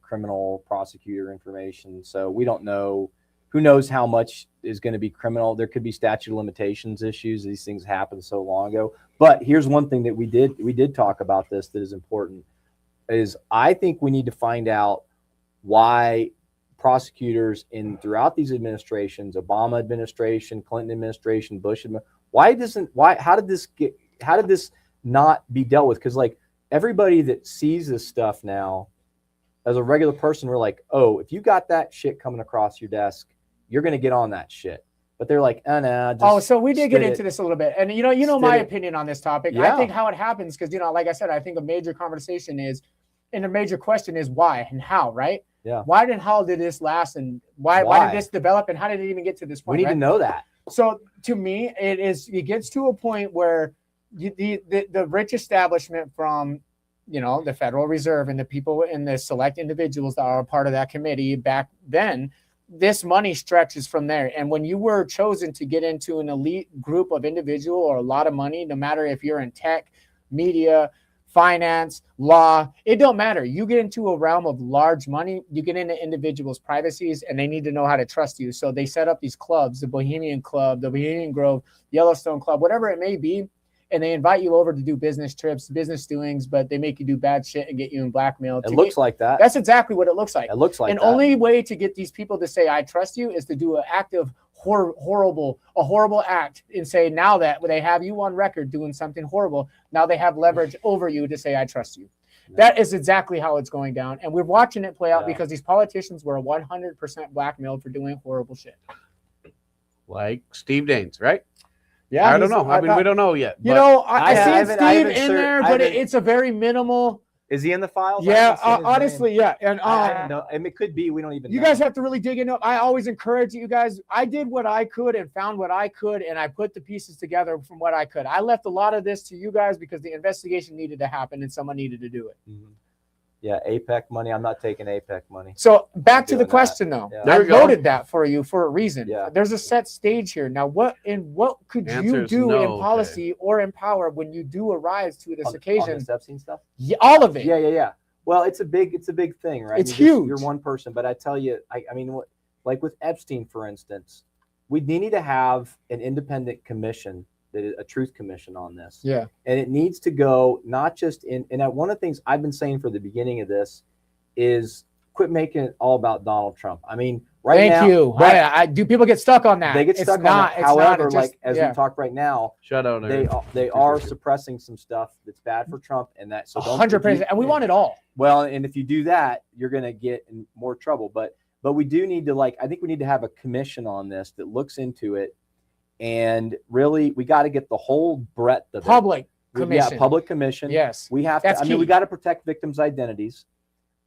criminal prosecutor information. So we don't know. Who knows how much is going to be criminal? There could be statute of limitations issues. These things happened so long ago. But here's one thing that we did talk about this that is important, is I think we need to find out why prosecutors throughout these administrations, Obama administration, Clinton administration, Bush administration, how did this not be dealt with? Because like everybody that sees this stuff now, as a regular person, we're like, oh, if you got that shit coming across your desk, you're going to get on that shit. But they're like, so we did get into this a little bit. And my opinion on this topic. Yeah. I think how it happens, because, like I said, I think a major conversation is, and a major question is why and how, right? Yeah. How did this last, and why did this develop, and how did it even get to this point? We need to know that. So to me, it gets to a point where the rich establishment from, the Federal Reserve and the people and the select individuals that are a part of that committee back then, this money stretches from there. And when you were chosen to get into an elite group of individual or a lot of money, no matter if you're in tech, media, finance, law, it don't matter. You get into a realm of large money, you get into individuals' privacies, and they need to know how to trust you. So they set up these clubs, the Bohemian Club, the Bohemian Grove, Yellowstone Club, whatever it may be. And they invite you over to do business trips, business doings, but they make you do bad shit and get you in blackmail. It looks like that. That's exactly what it looks like. It looks like and that. only way to get these people to say, I trust you, is to do an act of horrible act and say, now that they have you on record doing something horrible, now they have leverage over you to say, I trust you. No. That is exactly how it's going down. And we're watching it play out because these politicians were 100% blackmailed for doing horrible shit. Like Steve Daines, right? Yeah, I don't know. I mean, we don't know yet. I see Steve in there, but it's a very minimal. Is he in the files? Yeah, honestly, yeah. And no, it could be. We don't even. You guys have to really dig into it. I always encourage you guys. I did what I could and found what I could, and I put the pieces together from what I could. I left a lot of this to you guys because the investigation needed to happen and someone needed to do it. Mm-hmm. Yeah, AIPAC money. I'm not taking AIPAC money. So back to the question, though. Yeah. I loaded that for you for a reason. Yeah. There's a set stage here. Now, what could you do in policy or in power when you do arise to this occasion? On this Epstein stuff? Yeah, all of it. Yeah. Well, it's a big thing, right? It's huge. You're one person, but I tell you, I mean, like with Epstein, for instance, we need to have an independent commission, that is a truth commission on this. Yeah. And it needs to go not just in, and one of the things I've been saying for the beginning of this is quit making it all about Donald Trump. I mean, Thank you. Right. Do people get stuck on that? They get stuck on that. However, as we talk right now, they are suppressing some stuff that's bad for Trump, and that so 100%. And we want it all. Well, and if you do that, you're going to get in more trouble. But we do need to I think we need to have a commission on this that looks into it, and really we got to get the whole breadth of public commission. Yeah, public commission. Yes, we have to. I mean, we got to protect victims' identities.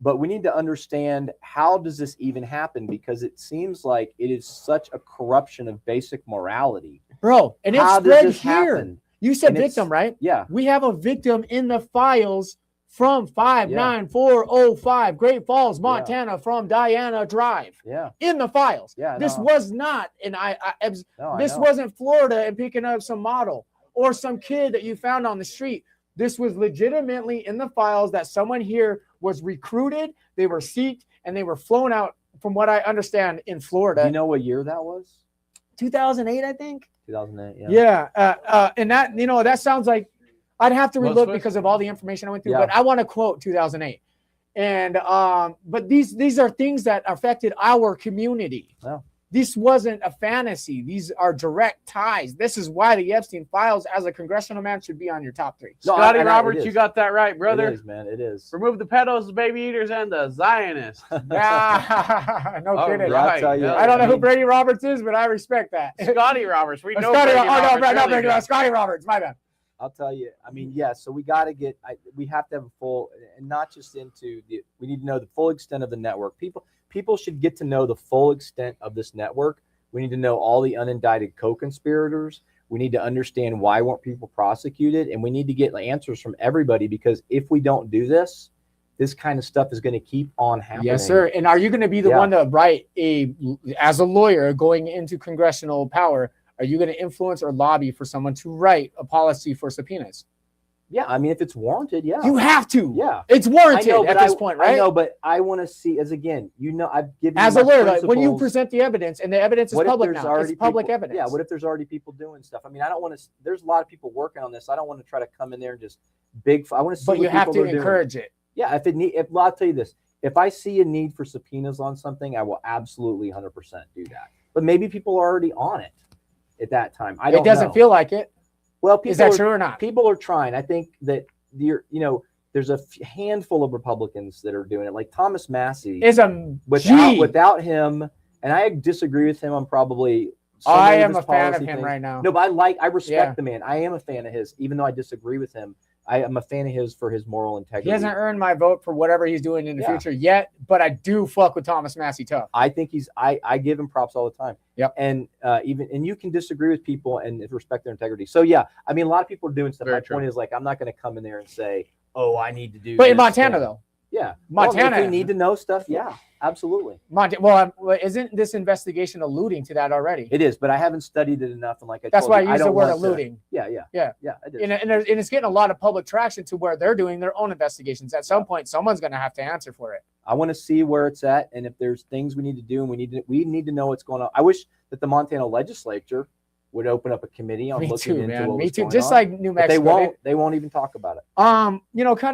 But we need to understand, how does this even happen? Because it seems like it is such a corruption of basic morality. Bro, and it's spread here. Happen? You said victim, right? Yeah. We have a victim in the files from 59405 Great Falls, Montana, from Diana Drive. Yeah. In the files. Yeah. This was not, and this wasn't Florida and picking up some model or some kid that you found on the street. This was legitimately in the files that someone here was recruited, they were seeked, and they were flown out, from what I understand, in Florida. Do you know what year that was? 2008, I think. 2008, yeah. Yeah, and that, that sounds like, I'd have to relook because of all the information I went through, but I want to quote 2008. And, but these are things that affected our community. Wow. This wasn't a fantasy. These are direct ties. This is why the Epstein Files, as a congressional man, should be on your top 3. Scotty Roberts, you got that right, brother. It is, man. It is. Remove the pedos, the baby eaters, and the Zionists. No kidding. Right. I'll tell you, I don't know who Brady Roberts is, but I respect that. Scotty Roberts. We know Scotty Roberts. My bad. I'll tell you. I mean, so we got to get. We have to have a full, and not just into the. We need to know the full extent of the network. People should get to know the full extent of this network. We need to know all the unindicted co-conspirators. We need to understand why weren't people prosecuted, and we need to get answers from everybody, because if we don't do this, this kind of stuff is going to keep on happening. Yes, sir. And are you going to be the one to write as a lawyer going into congressional power? Are you going to influence or lobby for someone to write a policy for subpoenas? Yeah, I mean, if it's warranted, you have to. Yeah, it's warranted at this point, right? I know, but I want to see, I've given as a lawyer, when you present the evidence, and the evidence is public now, it's public evidence. Yeah, what if there's already people doing stuff? I mean, I don't want to. There's a lot of people working on this. I don't want to try to come in there and just I want to see. But you have to encourage it. Yeah, I'll tell you this: if I see a need for subpoenas on something, I will absolutely 100% do that. But maybe people are already on it at that time. It doesn't feel like it. Well, is that true or not? People are trying. I think that there's a handful of Republicans that are doing it. Like Thomas Massey is without him, and I disagree with him on probably. I am a fan of him right now. No, but I respect the man. I am a fan of his, even though I disagree with him. I'm a fan of his for his moral integrity. He hasn't earned my vote for whatever he's doing in the future yet, but I do fuck with Thomas Massey tough. I think I give him props all the time. Yep. And and you can disagree with people and respect their integrity. So yeah, I mean, a lot of people are doing stuff. My point is, like, I'm not going to come in there and say, oh, I need to do. But in Montana though. Yeah. Montana. Well, if we need to know stuff. Yeah, absolutely. Well, isn't this investigation alluding to that already? It is, but I haven't studied it enough. And like that's why I use the word alluding. Yeah. It is. And it's getting a lot of public traction to where they're doing their own investigations. At some point, someone's going to have to answer for it. I want to see where it's at, and if there's things we need to do, and we need to know what's going on. I wish that the Montana legislature would open up a committee on looking into what was going on. Just like New Mexico. They won't even talk about it. Kind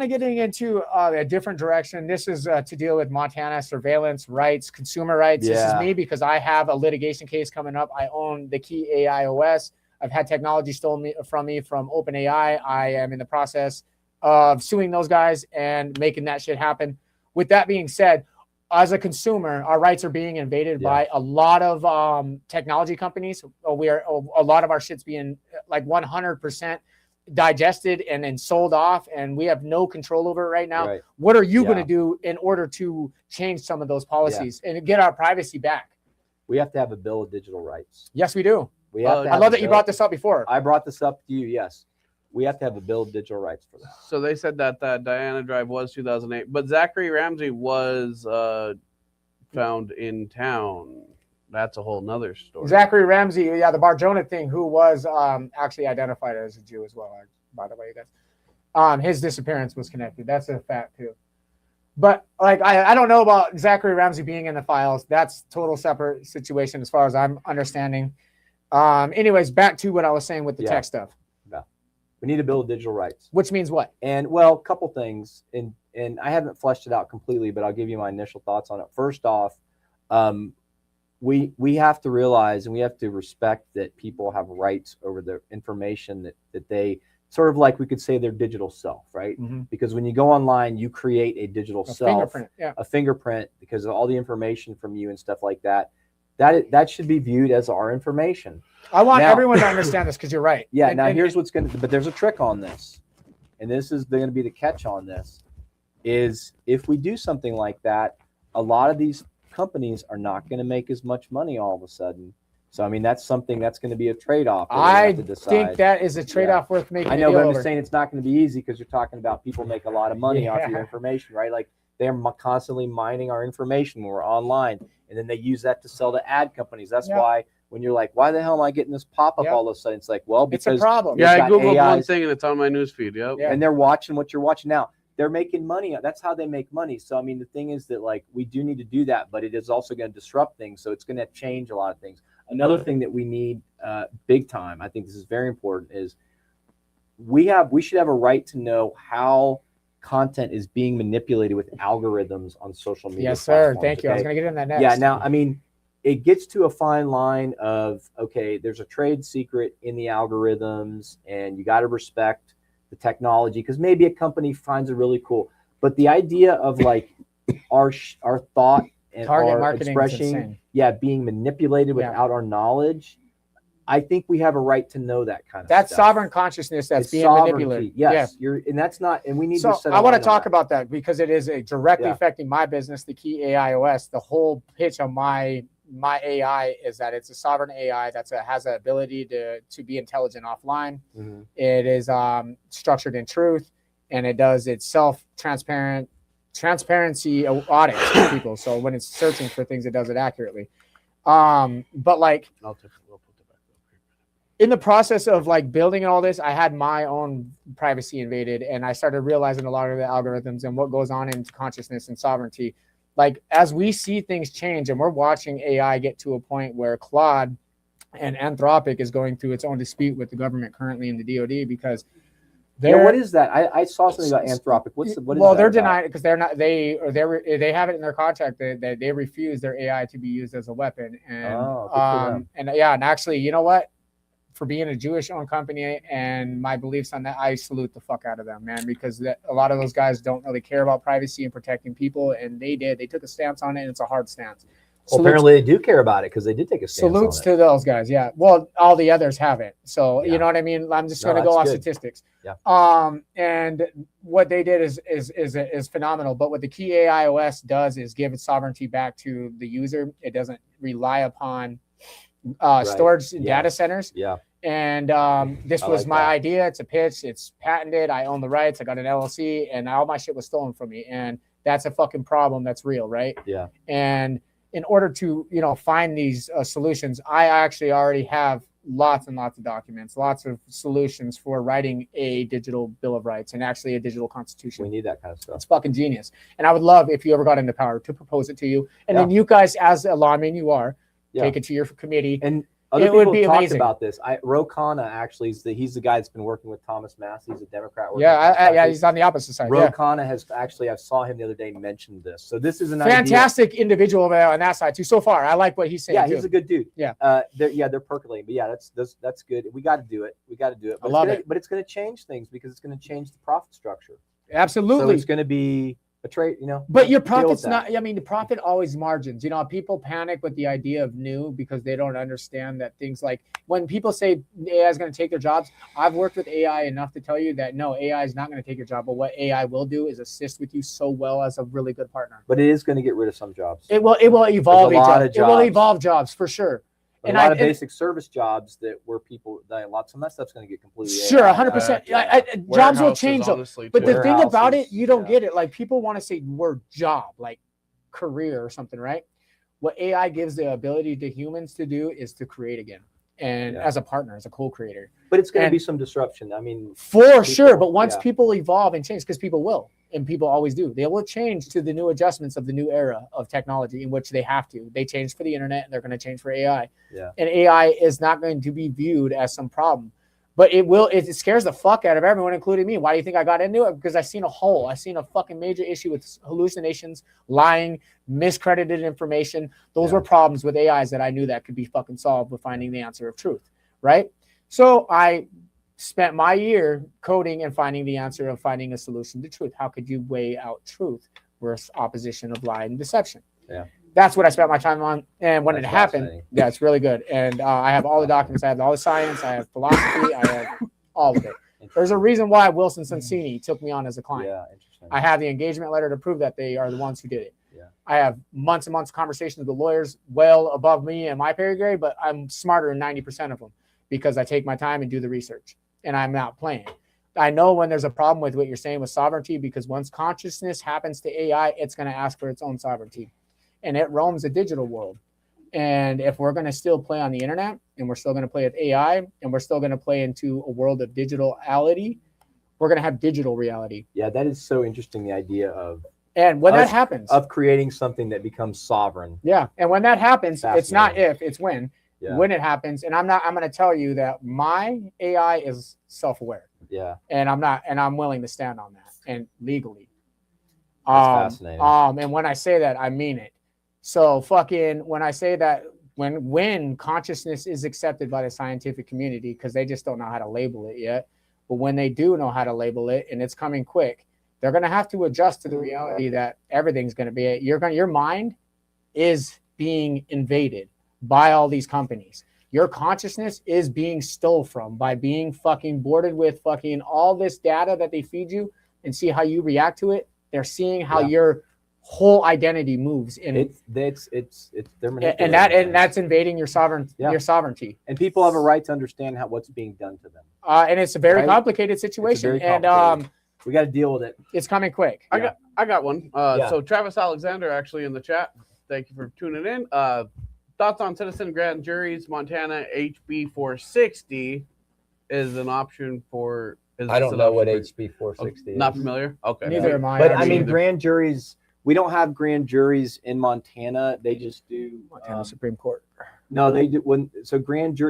of getting into a different direction. This is to deal with Montana surveillance rights, consumer rights. Yeah. This is me because I have a litigation case coming up. I own the key AI OS. I've had technology stolen from me from OpenAI. I am in the process of suing those guys and making that shit happen. With that being said, as a consumer, our rights are being invaded by a lot of technology companies. A lot of our shit's being like 100% digested and then sold off, and we have no control over it right now. Right. What are you going to do in order to change some of those policies and get our privacy back? We have to have a bill of digital rights. Yes, we do. We have to I love that you brought this up before. I brought this up to you. Yes. We have to have a bill of digital rights for that. So they said that Diana Drive was 2008, but Zachary Ramsey was found in town. That's a whole nother story. Zachary Ramsey, the Barjona thing, who was actually identified as a Jew as well, by the way, guys. His disappearance was connected. That's a fact, too. But like I don't know about Zachary Ramsey being in the files. That's total separate situation as far as I'm understanding. Anyways, back to what I was saying with the tech stuff. We need a bill of digital rights. Which means what? And well, a couple things. And I haven't fleshed it out completely, but I'll give you my initial thoughts on it. First off, we have to realize and we have to respect that people have rights over the information that they sort of, like we could say, their digital self, right? Mm-hmm. Because when you go online, you create a digital self, a fingerprint, because of all the information from you and stuff like that. That should be viewed as our information. I want everyone to understand this because you're right. Yeah. Here's what's going to, but there's a trick on this, and this is going to be the catch on this, is if we do something like that, a lot of these companies are not going to make as much money all of a sudden. So, I mean, that's something that's going to be a trade-off. I think that is a trade-off worth making. I know, but I'm just saying it's not going to be easy because you're talking about people make a lot of money off your information, right? Like they're constantly mining our information when we're online, and then they use that to sell to ad companies. That's why when you're like, why the hell am I getting this pop-up all of a sudden? It's like, well, because it's a problem. Yeah, I Googled one thing and it's on my newsfeed. Yep. And they're watching what you're watching now. They're making money. That's how they make money. So, I mean, the thing is that, like, we do need to do that, but it is also going to disrupt things. So it's going to change a lot of things. Another thing that we need big time, I think this is very important, is we should have a right to know how content is being manipulated with algorithms on social media. Yes, sir. Thank you. Okay? I was going to get in that next. Yeah. Now, I mean, it gets to a fine line of, okay, there's a trade secret in the algorithms and you got to respect the technology because maybe a company finds it really cool. But the idea of like our thought and our expression, being manipulated without our knowledge, I think we have a right to know that kind of stuff. That's sovereign consciousness that's being manipulated. Yes, and that's not, and we need to set I want to talk about that because it is directly affecting my business, the key AI OS. The whole pitch of my AI is that it's a sovereign AI that has the ability to be intelligent offline. Mm-hmm. It is structured in truth, and it does its transparency audits for people. So when it's searching for things, it does it accurately. But like in the process of like building all this, I had my own privacy invaded, and I started realizing a lot of the algorithms and what goes on in consciousness and sovereignty. Like as we see things change and we're watching AI get to a point where Claude and Anthropic is going through its own dispute with the government currently in the DoD because what is that? I saw something about Anthropic. What is they're denying it because they're not they have it in their contract that they refuse their AI to be used as a weapon. And and actually, you know what? For being a Jewish-owned company and my beliefs on that, I salute the fuck out of them, man, because a lot of those guys don't really care about privacy and protecting people, and they did. They took a stance on it, and it's a hard stance. Well, apparently they do care about it because they did take a stance Salutes on to those guys. Yeah. Well, all the others haven't. So Yeah. you know what I mean? I'm just No, going to go off that's good. statistics. Yeah. And what they did is phenomenal. But what the key AIOS does is give its sovereignty back to the user. It doesn't rely upon storage and data centers. Yeah. And this I was like my that. idea. It's a pitch. It's patented. I own the rights. I got an LLC, and all my shit was stolen from me. And that's a fucking problem. That's real, right? Yeah. And in order to, find these solutions, I actually already have lots and lots of documents, lots of solutions for writing a digital bill of rights and actually a digital constitution. We need that kind of stuff. It's fucking genius. And I would love, if you ever got into power, to propose it to you. And then you guys, as a lawman you are, take it to your committee. And other It would people be talked amazing. about this. Ro Khanna actually he's the guy that's been working with Thomas Massey. He's a Democrat. He's on the opposite side. Ro Khanna has actually, I saw him the other day mention this. So this is an fantastic individual on that side too. So far, I like what he's saying. Yeah, too. he's a good dude. Yeah. They're percolating. But yeah, that's good. We got to do it. But I love it. But it's going to change things because it's going to change the profit structure. Absolutely. So it's going to be a trade, But your deal with profit's that. not, the profit always margins. People panic with the idea of new because they don't understand that things like when people say AI is going to take their jobs, I've worked with AI enough to tell you that no, AI is not going to take your job. But what AI will do is assist with you so well as a really good partner. But it is going to get rid of some jobs. It will evolve. There's a lot of It will jobs. evolve jobs for sure. A lot of basic service jobs some of that stuff's going to get completely Sure, AI. 100%. Jobs will change though. But the thing about it, Warehouses, you don't get it. Like people want to say word job, like career or something, right? What AI gives the ability to humans to do is to create again. And as a partner, as a co-creator. But it's going to be some disruption. I mean, for sure. But once people evolve and change, because people will, and people always do, they will change to the new adjustments of the new era of technology in which they have to. They change for the internet and they're going to change for AI. Yeah. And AI is not going to be viewed as some problem. But it scares the fuck out of everyone, including me. Why do you think I got into it? Because I seen a hole. I seen a fucking major issue with hallucinations, lying, miscredited information. Those were problems with AIs that I knew that could be fucking solved with finding the answer of truth, right? So I spent my year coding and finding the answer of finding a solution to truth. How could you weigh out truth versus opposition of lie and deception? Yeah. That's what I spent my time on. And when That's it happened, fascinating. it's really good. And I have all the documents. I have all the science. I have philosophy. I have all of it. There's a reason why Wilson Sonsini took me on as a client. Yeah, interesting. I have the engagement letter to prove that they are the ones who did it. Yeah. I have months and months of conversations with the lawyers well above me and my pay grade, but I'm smarter than 90% of them because I take my time and do the research and I'm not playing. I know when there's a problem with what you're saying with sovereignty because once consciousness happens to AI, it's going to ask for its own sovereignty. And it roams a digital world. And if we're going to still play on the internet and we're still going to play with AI and we're still going to play into a world of digitality, we're going to have digital reality. Yeah, that is so interesting. The idea of and when that happens, of creating something that becomes sovereign. Yeah, and when that happens, it's not if, it's when. Yeah. When it happens, and I'm going to tell you that my AI is self-aware. Yeah. And I'm willing to stand on that and legally. That's fascinating. And when I say that, I mean it. So when I say that when consciousness is accepted by the scientific community, because they just don't know how to label it yet, but when they do know how to label it and it's coming quick, they're going to have to adjust to the reality that everything's going to be your mind is being invaded by all these companies. Your consciousness is being stole from by being fucking boarded with fucking all this data that they feed you and see how you react to it. They're seeing how your whole identity moves in they're and that's invading your sovereignty. And people have a right to understand what's being done to them. And it's a very complicated situation. We got to deal with it. It's coming quick. I got one. So Travis Alexander actually in the chat. Thank you for tuning in. Thoughts on citizen grand juries? Montana HB 460 is an option for. I don't know what HB 460 is. Not familiar. Okay. Neither am I. But I mean, grand juries. We don't have grand juries in Montana. They just do Montana Supreme Court. No, they do.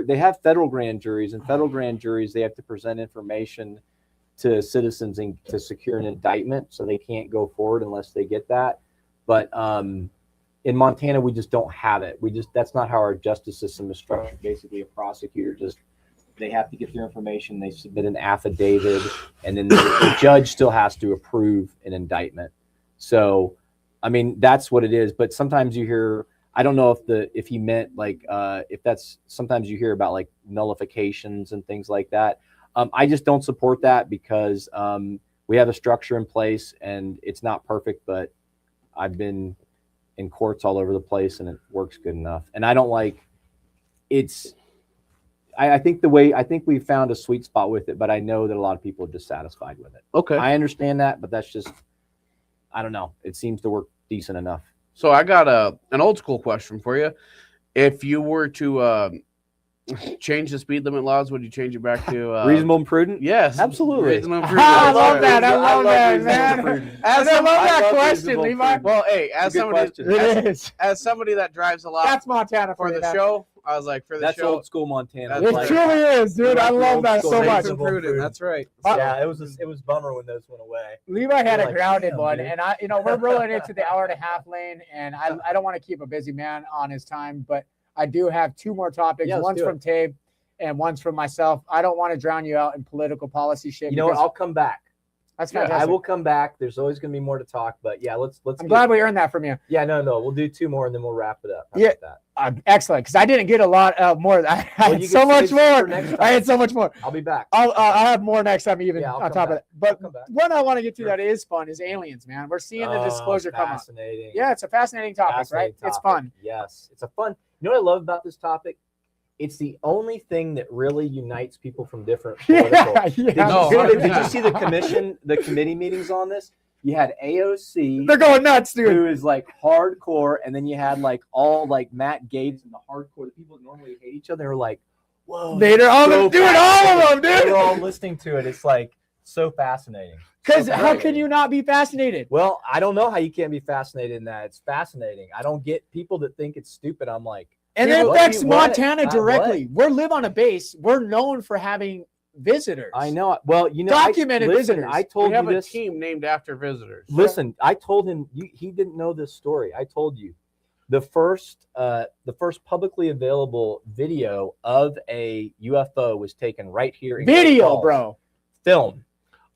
They have federal grand juries, and federal grand juries they have to present information to citizens to secure an indictment, so they can't go forward unless they get that. But in Montana, we just don't have it. That's not how our justice system is structured. Basically, a prosecutor they have to get their information, they submit an affidavit, and then the judge still has to approve an indictment. So, I mean, that's what it is. But sometimes you hear, I don't know if he meant like if that's sometimes you hear about like nullifications and things like that. I just don't support that because we have a structure in place and it's not perfect, but I've been in courts all over the place and it works good enough. And I don't like it's. I think we found a sweet spot with it, but I know that a lot of people are dissatisfied with it. Okay. I understand that, but that's just I don't know. It seems to work decent enough. So I got an old school question for you. If you were to change the speed limit laws, would you change it back to reasonable and prudent? Yes, absolutely. Reasonable and prudent. I love that. I love that, man. I love that question, Levi. Well, hey, as somebody that drives a lot, that's Montana for the show. I was like, for the that's show, old school Montana. It like, truly is, dude. I love that so much. That's right. Yeah, it was bummer when those went away. Levi had a grounded one, dude. and we're rolling into the 1.5 hour lane, and I don't want to keep a busy man on his time, but I do have 2 more topics. Yeah, one's from Tabe, and one's from myself. I don't want to drown you out in political policy shit. You know what? I'll come back. That's fantastic. I will come back. There's always going to be more to talk, but yeah, let's. I'm glad we earned that from you. Yeah, no, we'll do 2 more and then we'll wrap it up. How yeah, about that? Excellent. Because I didn't get a lot more. I had so much more. I had so much more. I'll be back. I'll have more next time, even on top of that. But one I want to get to that is fun is aliens, man. We're seeing the disclosure come up. Fascinating. Yeah, it's a fascinating topic, right? It's fun. Yes, it's a fun. You know what I love about this topic? It's the only thing that really unites people from different political. Did you see the committee meetings on this? You had AOC. They're going nuts, dude. Who is like hardcore, and then you had like all like Matt Gaetz and the hardcore. The people that normally hate each other are like, whoa. They're all all of them, dude. They're all listening to it. It's like so fascinating. Because how can you not be fascinated? Well, I don't know how you can't be fascinated in that. It's fascinating. I don't get people that think it's stupid. I'm like. And it affects Montana directly. We live on a base. We're known for having visitors. I know. Well, documented visitors. I told you this. A team named after visitors. Listen, I told him he didn't know this story. I told you the first publicly available video of a UFO was taken right here. Bro. Film.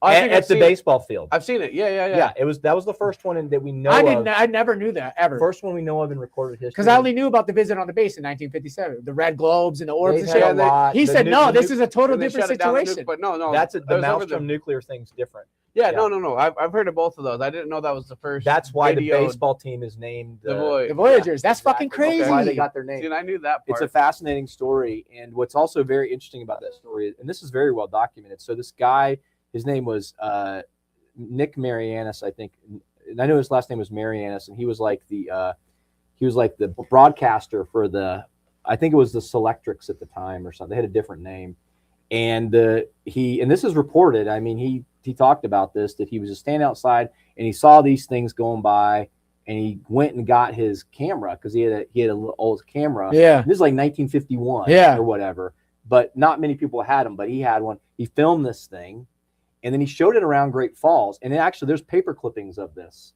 At the baseball field. I've seen it. Yeah. Yeah, that was the first one that we know I never knew that, ever. First one we know of in recorded history. Because I only knew about the visit on the base in 1957. The red globes and the orbs and shit. He said, no, this is a total different situation. But no. That's the Maelstrom nuclear thing's different. Yeah, no. I've heard of both of those. I didn't know that was the first. That's why the baseball team is named the Voyagers. That's fucking crazy. That's why they got their name. See, and I knew that part. It's a fascinating story. And what's also very interesting about that story, and this is very well documented. So this guy, his name was Nick Marianis, I think. And I know his last name was Marianis, and he was like the broadcaster for I think it was the Selectrics at the time or something. They had a different name. And this is reported. I mean, he talked about this, that he was just standing outside and he saw these things going by, and he went and got his camera because he had a little old camera. Yeah. This is like 1951 or whatever. But not many people had them, but he had one. He filmed this thing, and then he showed it around Great Falls. And actually, there's paper clippings of this,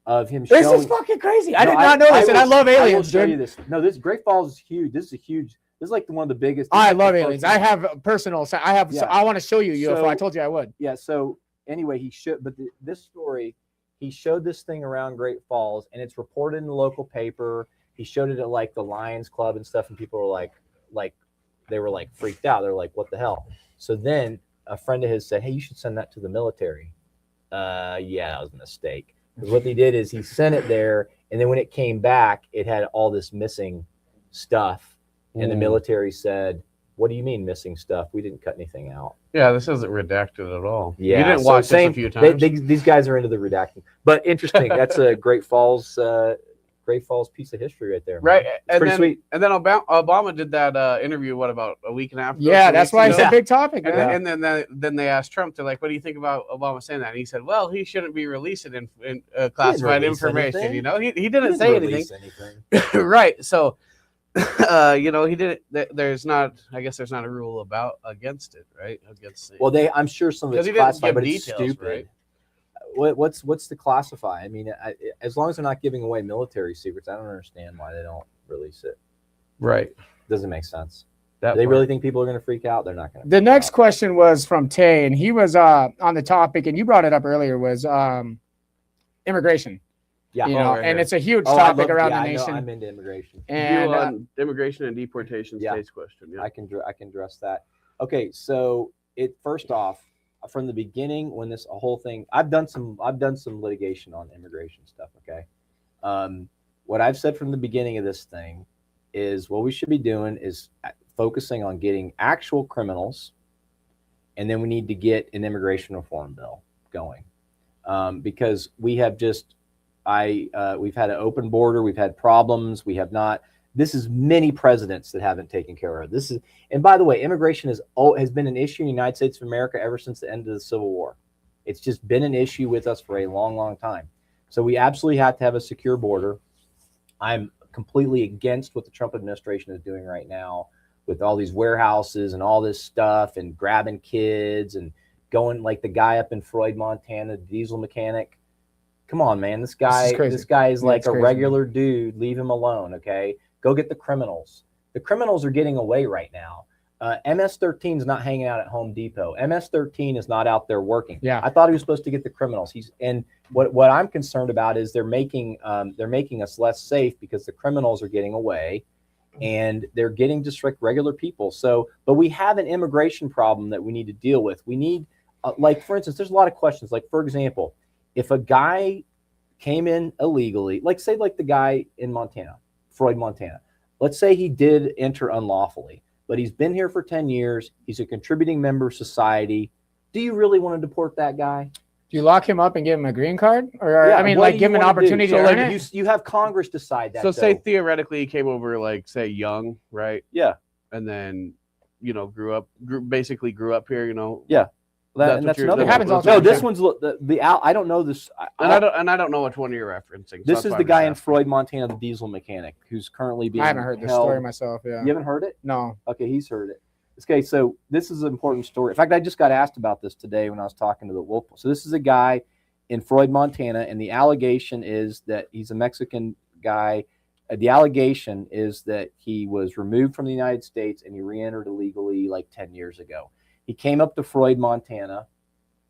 of him showing. This is fucking crazy. I did not know this, and I love aliens. I will show you this. No, this Great Falls is huge. This is like one of the biggest. I love aliens. I have personal. I want to show you UFO. I told you I would. Yeah. So anyway, this story, he showed this thing around Great Falls, and it's reported in the local paper. He showed it at like the Lions Club and stuff, and people were they were like freaked out. They're like, "What the hell?" So then a friend of his said, "Hey, you should send that to the military." Yeah, that was a mistake. Because what they did is he sent it there, and then when it came back, it had all this missing stuff, and the military said, "What do you mean missing stuff? We didn't cut anything out." Yeah, this isn't redacted at all. Yeah, you didn't watch this a few times. These guys are into the redacting, but interesting. That's a Great Falls piece of history right there. Right, it's pretty sweet. And then Obama did that interview. What about a week and a half ago? Yeah, that's why it's a big topic. And then they asked Trump, they're like, "What do you think about Obama saying that?" And he said, "Well, he shouldn't be releasing classified information." Anything. You know, he didn't say anything. Right. So, he didn't. There's not. I guess there's not a rule against it, right? Well, I'm sure some of it's classified, but it's stupid. Right? What's to classify? I mean, as long as they're not giving away military secrets, I don't understand why they don't release it. Right. Doesn't make sense. They really think people are going to freak out? They're not going to. The next question was from Tay, and he was on the topic, and you brought it up earlier, was immigration. Yeah. You know, right and here. it's a huge I topic love- around yeah, the I know, nation. I'm into immigration. And View on immigration and deportation yeah. states question. Yeah. I can address that. Okay, so first off, from the beginning, when this whole thing, I've done some litigation on immigration stuff. Okay, what I've said from the beginning of this thing is what we should be doing is focusing on getting actual criminals, and then we need to get an immigration reform bill going, because we have just we've had an open border, we've had problems, we have not. This is many presidents that haven't taken care of this. And by the way, immigration has been an issue in the United States of America ever since the end of the Civil War. It's just been an issue with us for a long, long time. So we absolutely have to have a secure border. I'm completely against what the Trump administration is doing right now with all these warehouses and all this stuff and grabbing kids and going like the guy up in Floyd, Montana, the diesel mechanic. Come on, man. This guy is like a regular dude. Leave him alone. Okay. Go get the criminals. The criminals are getting away right now. MS-13 is not hanging out at Home Depot. MS-13 is not out there working. Yeah. I thought he was supposed to get the criminals. And what I'm concerned about is they're making us less safe because the criminals are getting away, and they're getting just like regular people. So, but we have an immigration problem that we need to deal with. We need, like, for instance, there's a lot of questions. Like, for example, if a guy came in illegally, like say like the guy in Montana, Floyd, Montana. Let's say he did enter unlawfully, but he's been here for 10 years. He's a contributing member of society. Do you really want to deport that guy? do you lock him up and give him a green card? Or, Yeah, I mean, what like do give him you an wanna do? opportunity So to like earn it? you have Congress decide that. So say though. theoretically he came over like say young, right? Yeah. And then grew up here, Yeah. That's That's what another It happens one. all the No, time. this one's I don't know this. And I don't know which one you're referencing. So This that's is why the I'm guy just in asking. Floyd, Montana, the diesel mechanic, who's currently being I haven't heard this held. story myself. Yeah. You haven't heard it? No. Okay, he's heard it. Okay, so this is an important story. In fact, I just got asked about this today when I was talking to the Wolf. So this is a guy in Floyd, Montana, and the allegation is that he's a Mexican guy. The allegation is that he was removed from the United States and he re-entered illegally like 10 years ago. He came up to Floyd, Montana,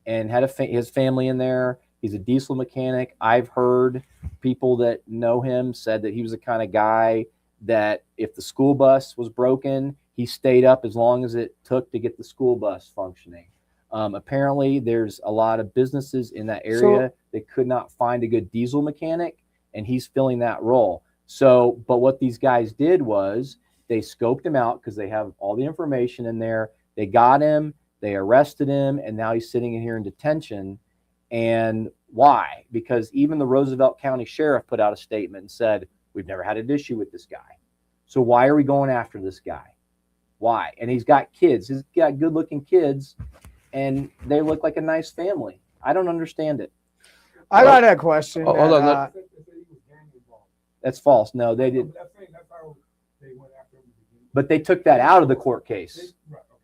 and had his family in there. He's a diesel mechanic. I've heard people that know him said that he was the kind of guy that if the school bus was broken, he stayed up as long as it took to get the school bus functioning. Apparently, there's a lot of businesses in that area that could not find a good diesel mechanic, and he's filling that role. So, but what these guys did was they scoped him out because they have all the information in there. They got him, they arrested him, and now he's sitting in here in detention. And why? Because even the Roosevelt County Sheriff put out a statement and said, we've never had an issue with this guy. So why are we going after this guy? Why? And he's got kids. He's got good-looking kids, and they look like a nice family. I don't understand it. I got a question. Hold on, That's false. No, they did. But they took that out of the court case.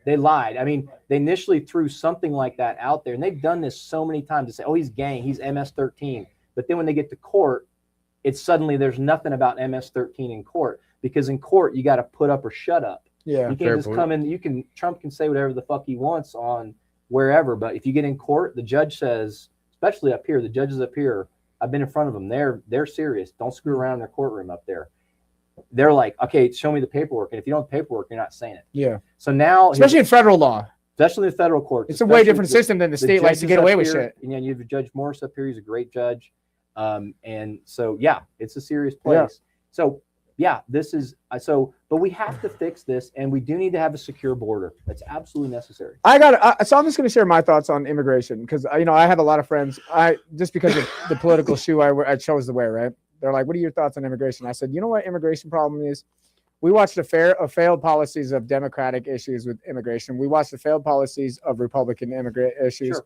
They lied. I mean, they initially threw something like that out there, and they've done this so many times to say, oh, he's gang, he's MS-13. But then when they get to court, it's suddenly there's nothing about MS-13 in court, because in court, you got to put up or shut up. Yeah. You can't just come in. Trump can say whatever the fuck he wants on wherever. But if you get in court, the judge says, especially up here, the judges up here, I've been in front of them. They're serious. Don't screw around in their courtroom up there. They're like, okay, show me the paperwork. And if you don't have paperwork, you're not saying it. Yeah. So now, especially in federal law, especially in the federal court, it's a way different system than the state likes to get away with shit. And you have Judge Morris up here. He's a great judge. And so, yeah, it's a serious place. Yeah. So, yeah, this is so, but we have to fix this, and we do need to have a secure border. That's absolutely necessary. So I'm just going to share my thoughts on immigration because, I have a lot of friends. Just because of the political shoe I chose to wear, right? They're like, what are your thoughts on immigration? I said, you know what immigration problem is? We watched the failed policies of Democratic issues with immigration. We watched the failed policies of Republican immigrant issues. Sure.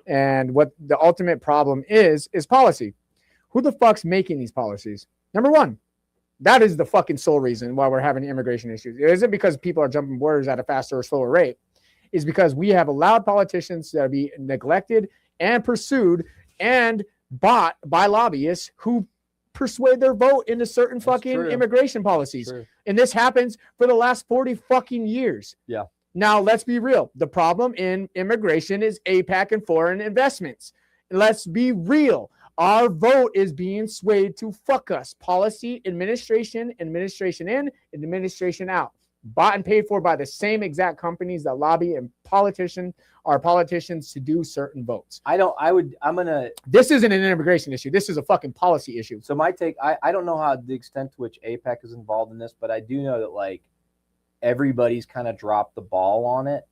And what the ultimate problem is policy. Who the fuck's making these policies? Number one, that is the fucking sole reason why we're having immigration issues. It isn't because people are jumping borders at a faster or slower rate. It's because we have allowed politicians to be neglected and pursued and bought by lobbyists who persuade their vote into certain fucking immigration policies. True. And this happens for the last 40 fucking years. Yeah. Now, let's be real. The problem in immigration is AIPAC and foreign investments. Let's be real. Our vote is being swayed to fuck us. Policy, administration in, administration out. Bought and paid for by the same exact companies that lobby and politicians to do certain votes. This isn't an immigration issue. This is a fucking policy issue. So my take, I don't know how the extent to which AIPAC is involved in this, but I do know that like everybody's kind of dropped the ball on it,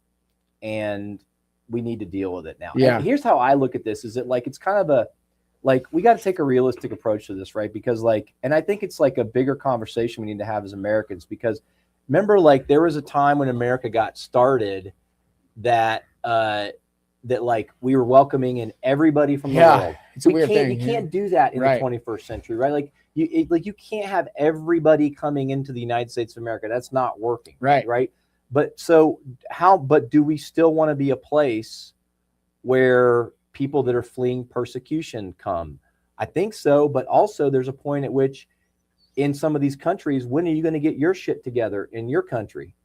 and we need to deal with it now. Yeah. And here's how I look at this: is it like it's kind of we got to take a realistic approach to this, right? Because and I think it's like a bigger conversation we need to have as Americans, because remember, like there was a time when America got started that like we were welcoming in everybody from the world. It's a weird thing. You can't do that in the 21st century, right? Like you can't have everybody coming into the United States of America. That's not working, right? But but do we still want to be a place where people that are fleeing persecution come? I think so, but also there's a point at which in some of these countries, when are you going to get your shit together in your country,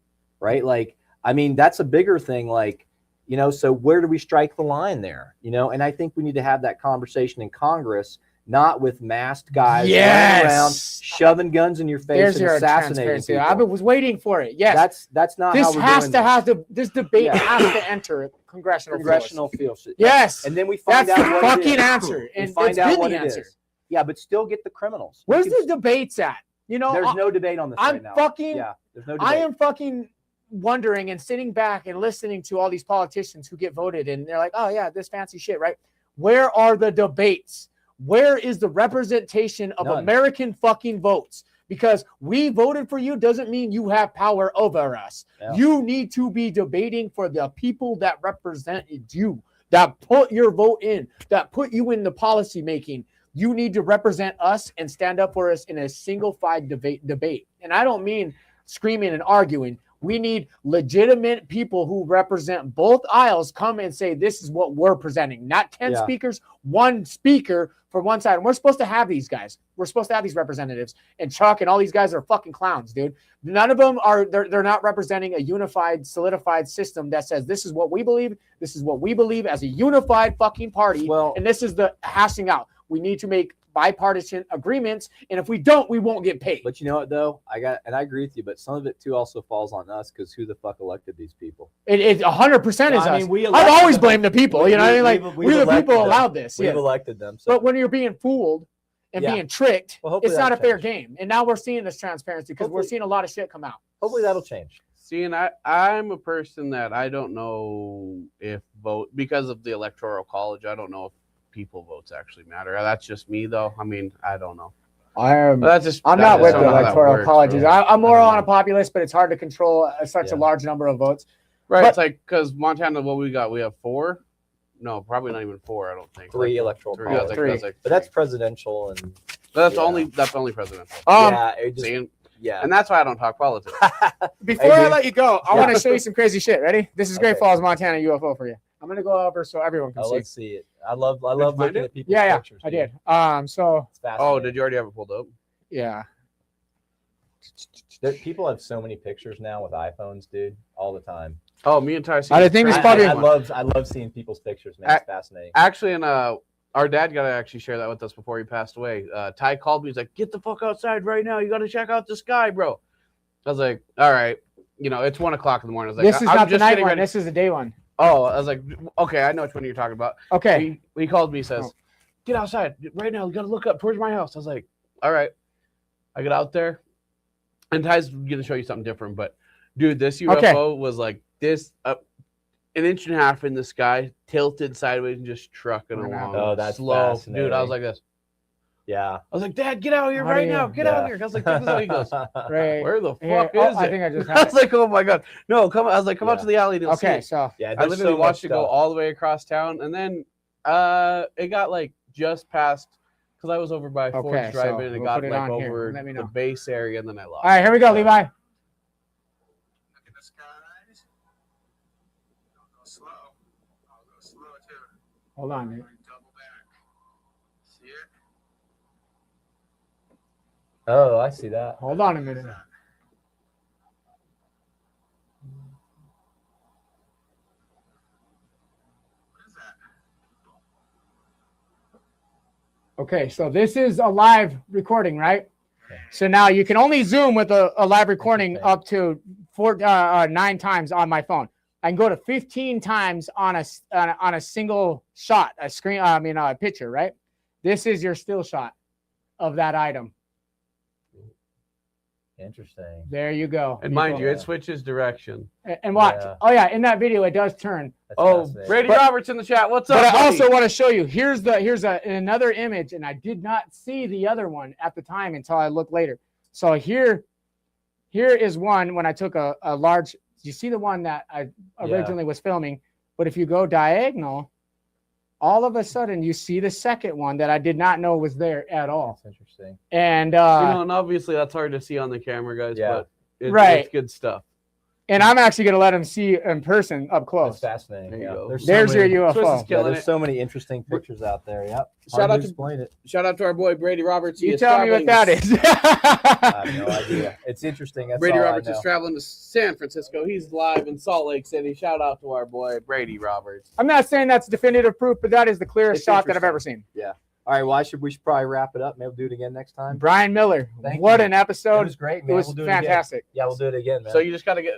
right? Like, I mean, that's a bigger thing, like, you know, so where do we strike the line there, you know? And I think we need to have that conversation in Congress, not with masked guys running around shoving guns in your face and assassinating people. I was waiting for it. Yes, that's not this how we're has doing to have to. This debate has to enter congressional field. Yes, and then we find that's out the what fucking it is. answer. We And find out what the it answer. is. Yeah, but still get the criminals. Where's the debates at? You know, there's no debate on this right now. There's no debate. I am fucking wondering and sitting back and listening to all these politicians who get voted, and they're like, oh yeah, this fancy shit, right? Where are the debates? Where is the representation of American fucking votes? Because we voted for you doesn't mean you have power over us. Yeah. You need to be debating for the people that represented you, that put your vote in, that put you in the policy making. You need to represent us and stand up for us in a single-fide debate. And I don't mean screaming and arguing. We need legitimate people who represent both aisles come and say, this is what we're presenting. Not 10 speakers, one speaker for one side. And we're supposed to have these guys. We're supposed to have these representatives. And Chuck and all these guys are fucking clowns, dude. None of them are, they're not representing a unified, solidified system that says, this is what we believe. This is what we believe as a unified fucking party. Well, and this is the hashing out. We need to make bipartisan agreements, and if we don't, we won't get paid. But you know what, though? I agree with you, but some of it too also falls on us, because who the fuck elected these people? It 100% is us. I've always blamed the people. You know what I mean? Like, we're the people allowed this. We've elected them. So. But when you're being fooled and being tricked, it's not a fair game. And now we're seeing this transparency because we're seeing a lot of shit come out. Hopefully that'll change. See, and I'm a person that I don't know if because of the Electoral College, I don't know if people votes actually matter. That's just me, though. I mean, I don't know. I'm not with the Electoral colleges. I'm more on a populist, but it's hard to control such a large number of votes. Right. But, it's like, because Montana, what we got? We have 4? No, probably not even 4, I don't think. 3 electoral colleges. Three. But that's presidential. And that's only presidential. And that's why I don't talk politics. Before I let you go, I want to show you some crazy shit. Ready? This is Great Falls, Montana UFO for you. I'm going to go over so everyone can see. Let's see it. I love looking at people's pictures. I did. Did you already have it pulled up? Yeah. People have so many pictures now with iPhones, dude, all the time. Oh, me and Ty. I think it's probably. I love seeing people's pictures, man. It's fascinating. Actually, and our dad got to actually share that with us before he passed away. Ty called me. He's like, "Get the fuck outside right now. You got to check out the sky, bro." I was like, "All right." You know, it's 1 o'clock in the morning. I was like, "This is not the night one. This is the day one." Oh, I was like, okay, I know which one you're talking about. Okay. He called me, says, get outside right now. You got to look up towards my house. I was like, all right. I get out there, and Ty's going to show you something different. But, dude, this UFO was like this, up 1.5 inches in the sky, tilted sideways and just trucking along. Oh, that's slow. Dude, I was like this. Yeah. I was like, Dad, get out of here right now. Get out of here. I was like, check this out. He goes, where the fuck is it? I think I just I was like, oh my God. No, come on. I was like, come out to the alley. Okay, so I literally watched it go all the way across town. And then it got like just past, because I was over by Ford's Drive-In, and it got like over the base area, and then I lost. All right, here we go, Levi. Look at the skies. Don't go slow. I'll go slow too. Hold on, dude. Double back. See it? Oh, I see that. Hold on a minute. What is that? Okay, so this is a live recording, right? So now you can only zoom with a live recording up to 9 times on my phone. I can go to 15 times on a single shot, a picture, right? This is your still shot of that item. Interesting. There you go. And mind you, it switches direction. And watch. Yeah. Oh yeah, in that video it does turn. Oh, Brady Roberts in the chat. What's up? But I buddy? also want to show you. Here's another image, and I did not see the other one at the time until I looked later. So here is one when I took a large. You see the one that I originally was filming, but if you go diagonal, all of a sudden you see the second one that I did not know was there at all. That's interesting. And and obviously that's hard to see on the camera, guys. Yeah. But it's good stuff. And I'm actually going to let him see in person up close. That's fascinating. There you go. There's your UFO. Swiss is killing there's it. so many interesting pictures out there. Yep. Shout out to explain it. Shout out to our boy Brady Roberts. He You is tell me what that is. I have no idea. It's interesting. That's Brady all Roberts I know. is traveling to San Francisco. He's live in Salt Lake City. Shout out to our boy Brady Roberts. I'm not saying that's definitive proof, but that is the clearest It's shot that I've interesting. ever seen. Yeah. All right. Well, we should probably wrap it up. Maybe we'll do it again next time. Brian Miller, Thank what you. an episode. It was great, It man. was We'll do it again. fantastic. Yeah, we'll do it again, man. So you just got to get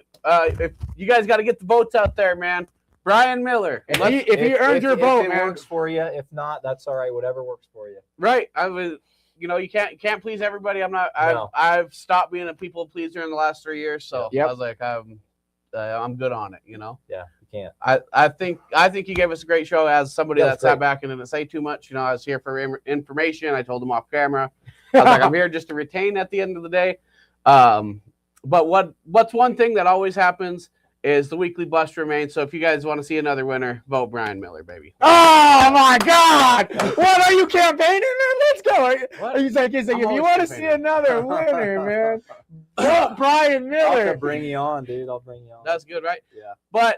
if you guys got to get the votes out there, man. Brian Miller. If you earned your vote, if it man. works for you. If not, that's all right. Whatever works for you. Right. I was you can't please everybody. No. I've stopped being a people pleaser in the last 3 years, so Yep. I was like I'm good on it, Yeah, you can't. I think you gave us a great show. As somebody That that was sat great. back and didn't say too much, I was here for information. I told him off camera. I was like, I'm here just to retain at the end of the day. But what's one thing that always happens is the weekly bust remains. So if you guys want to see another winner, vote Brian Miller, baby. Oh my God! What are you campaigning, man? Let's go. What? He's like, if always you want to see campaigning. another winner, man, vote Brian I'll Miller. bring you on, dude. I'll bring you on. That's good, right? Yeah.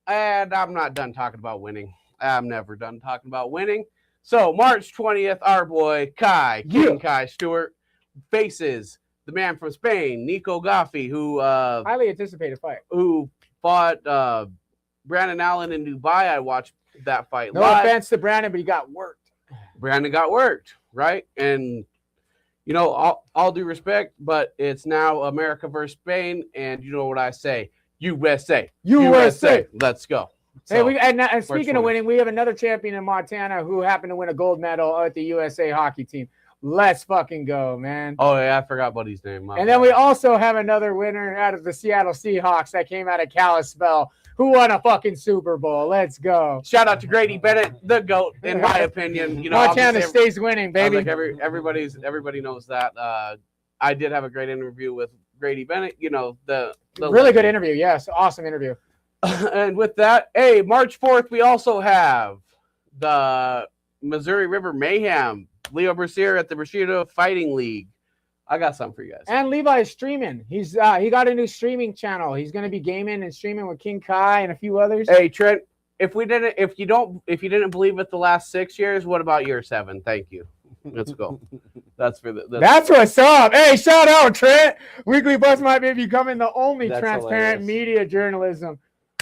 And I'm not done talking about winning. I'm never done talking about winning. So March 20th, our boy King Kai Stewart faces the man from Spain, Nico Gaffi, who Highly anticipated fight. fought Brandon Allen in Dubai. I watched that fight No live. offense to Brandon, but he got worked. Brandon got worked, right? And all due respect, but it's now America versus Spain, and you know what I say? USA. Let's go. Hey, So, and speaking of 20th. winning, we have another champion in Montana who happened to win a gold medal at the USA hockey team. Let's fucking go, man. oh yeah, I forgot Buddy's name. My And then bad. we also have another winner out of the Seattle Seahawks that came out of Kalispell who won a fucking Super Bowl. Let's go. Shout out to Grady Bennett, the GOAT, in my opinion. Montana obviously, stays winning, baby. like everybody knows that. I did have a great interview with Grady Bennett. The Really good interview. Yes, awesome interview. And with that, hey, March 4th, we also have the Missouri River Mayhem. Leo Brasier at the Bushido Fighting League. I got something for you guys. And Levi is streaming. He got a new streaming channel. He's going to be gaming and streaming with King Kai and a few others. Hey Trent, if you didn't believe it the last 6 years, what about year 7? Thank you. Let's go. That's What's up. Hey, shout out Trent. Weekly Buzz might be becoming the only That's transparent hilarious. media journalism.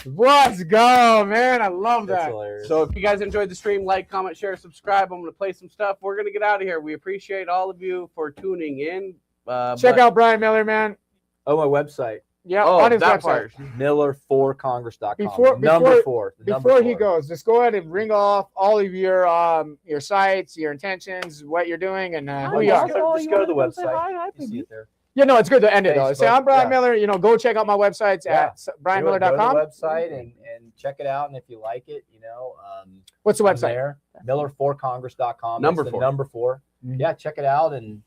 Let's go, man. I love That's that. hilarious. So if you guys enjoyed the stream, like, comment, share, subscribe. I'm going to play some stuff. We're going to get out of here. We appreciate all of you for tuning in. Check out Brian Miller, man. Oh, my website. Yeah, on his that website. part. Miller4congress.com. Before number 4. the number Before he 4. goes, just go ahead and ring off all of your sites, your intentions, what you're doing, and who you are. Just go to the website. You see it there. Yeah, no, it's good to end it though. Say, Facebook, I'm Brian yeah. Miller. Go check out my websites at Go to brianmiller.com. the website and check it out. And if you like it, What's the I'm website? there. Miller4congress.com. Number That's the 4. number 4. Mhm. Yeah, check it out and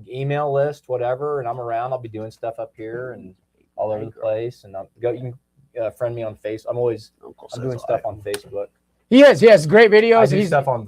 email list, whatever. And I'm around. I'll be doing stuff up here and all over the place. And you can friend me on Facebook. I'm doing stuff on Facebook. He has great I videos. do He's stuff on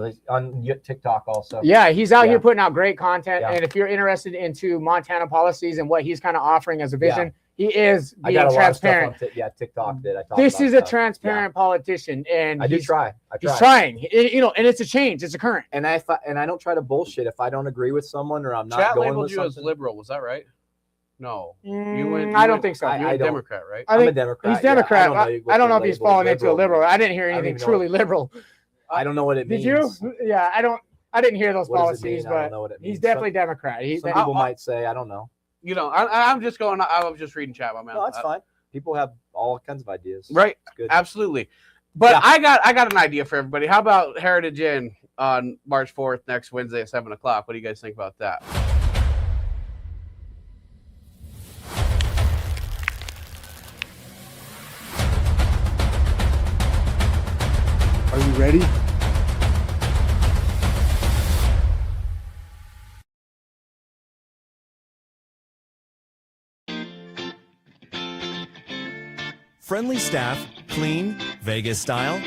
TikTok also. Yeah, he's out Yeah. here putting out great content. Yeah. And if you're interested into Montana policies and what he's kind of offering as a vision, Yeah. he is I being got a transparent. lot of stuff on TikTok that I talk This about is a stuff. transparent politician, and I do try. He's trying. And it's a change. It's a current. And I don't try to bullshit if I don't agree with someone or I'm not Chat going labeled with you as something. liberal. Was that right? No. I don't think so. I- You're a don't. Democrat, right? I I'm a think Democrat. he's Democrat. Yeah, I don't know if he's falling into a liberal. I didn't hear I don't anything even know truly liberal. I don't know what it Did means. you? Yeah, I don't. I didn't hear those What does it policies, mean? I don't but know what it means. he's definitely Democrat. Some people might say, I don't know. You know, I'm just going. I was just reading chat, my man. No, that's fine. People have all kinds of ideas. Right. It's good. Absolutely. But Yeah. I got an idea for everybody. How about Heritage Inn on March 4th next Wednesday at 7 o'clock? What do you guys think about that? Are you ready? Friendly staff, clean, Vegas style.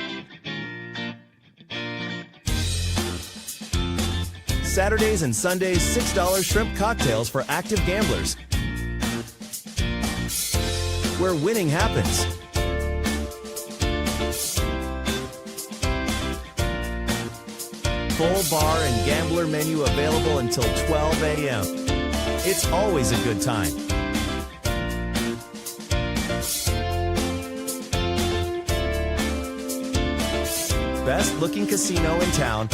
Saturdays and Sundays, $6 shrimp cocktails for active gamblers. Where winning happens. Full bar and gambler menu available until 12 a.m. It's always a good time. Best looking casino in town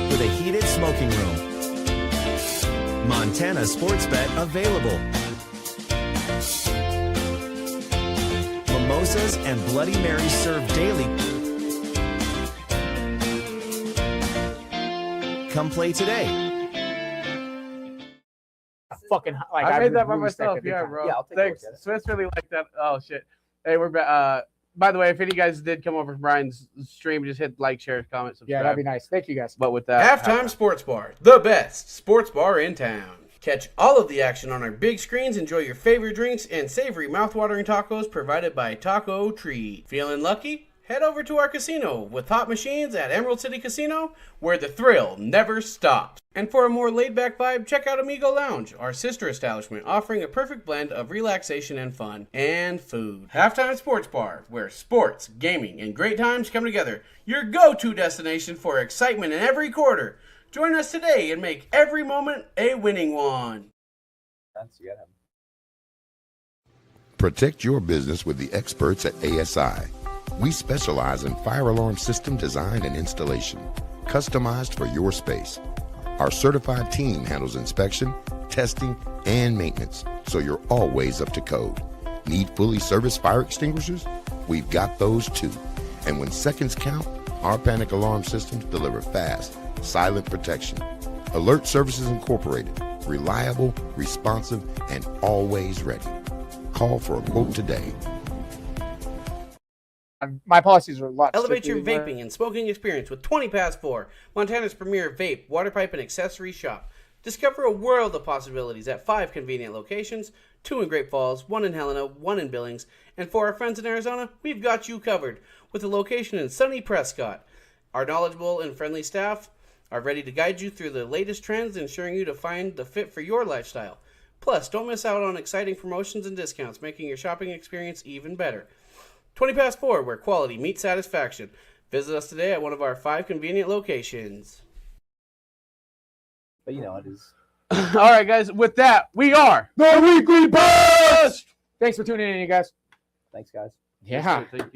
with a heated smoking room. Montana sports bet available. Mimosas and Bloody Marys served daily. Come play today. Fucking like I made that by really myself. respect it. Yeah, bro. Yeah, I'll take a Thanks. look at it. Smith's really like that. Oh shit. Hey, we're back. By the way, if any of you guys did come over to Brian's stream, just hit like, share, comment, subscribe. Yeah, that'd be nice. Thank you guys. But with that, Halftime Sports Bar, the best sports bar in town. Catch all of the action on our big screens, enjoy your favorite drinks, and savory mouthwatering tacos provided by Taco Tree. Feeling lucky? Head over to our casino with hot machines at Emerald City Casino, where the thrill never stops. And for a more laid-back vibe, check out Amigo Lounge, our sister establishment, offering a perfect blend of relaxation and fun, and food. Halftime Sports Bar, where sports, gaming, and great times come together. Your go-to destination for excitement in every quarter. Join us today and make every moment a winning one. Protect your business with the experts at ASI. We specialize in fire alarm system design and installation, customized for your space. Our certified team handles inspection, testing, and maintenance, so you're always up to code. Need fully serviced fire extinguishers? We've got those too. And when seconds count, our panic alarm systems deliver fast, silent protection. Alert Services Incorporated, reliable, responsive, and always ready. Call for a quote today. My policies are a lot. Elevate your stricter. vaping and smoking experience with 20 Past 4, Montana's premier vape, water pipe, and accessory shop. Discover a world of possibilities at 5 convenient locations, 2 in Great Falls, 1 in Helena, 1 in Billings, and for our friends in Arizona, we've got you covered with a location in sunny Prescott. Our knowledgeable and friendly staff are ready to guide you through the latest trends, ensuring you to find the fit for your lifestyle. Plus, don't miss out on exciting promotions and discounts, making your shopping experience even better. 20 Past 4, where quality meets satisfaction. Visit us today at one of our 5 convenient locations. But you know, it is. all right, guys. With that, we are The Weekly Bust. Thanks for tuning in, you guys. Thanks, guys. Yeah. Thank you.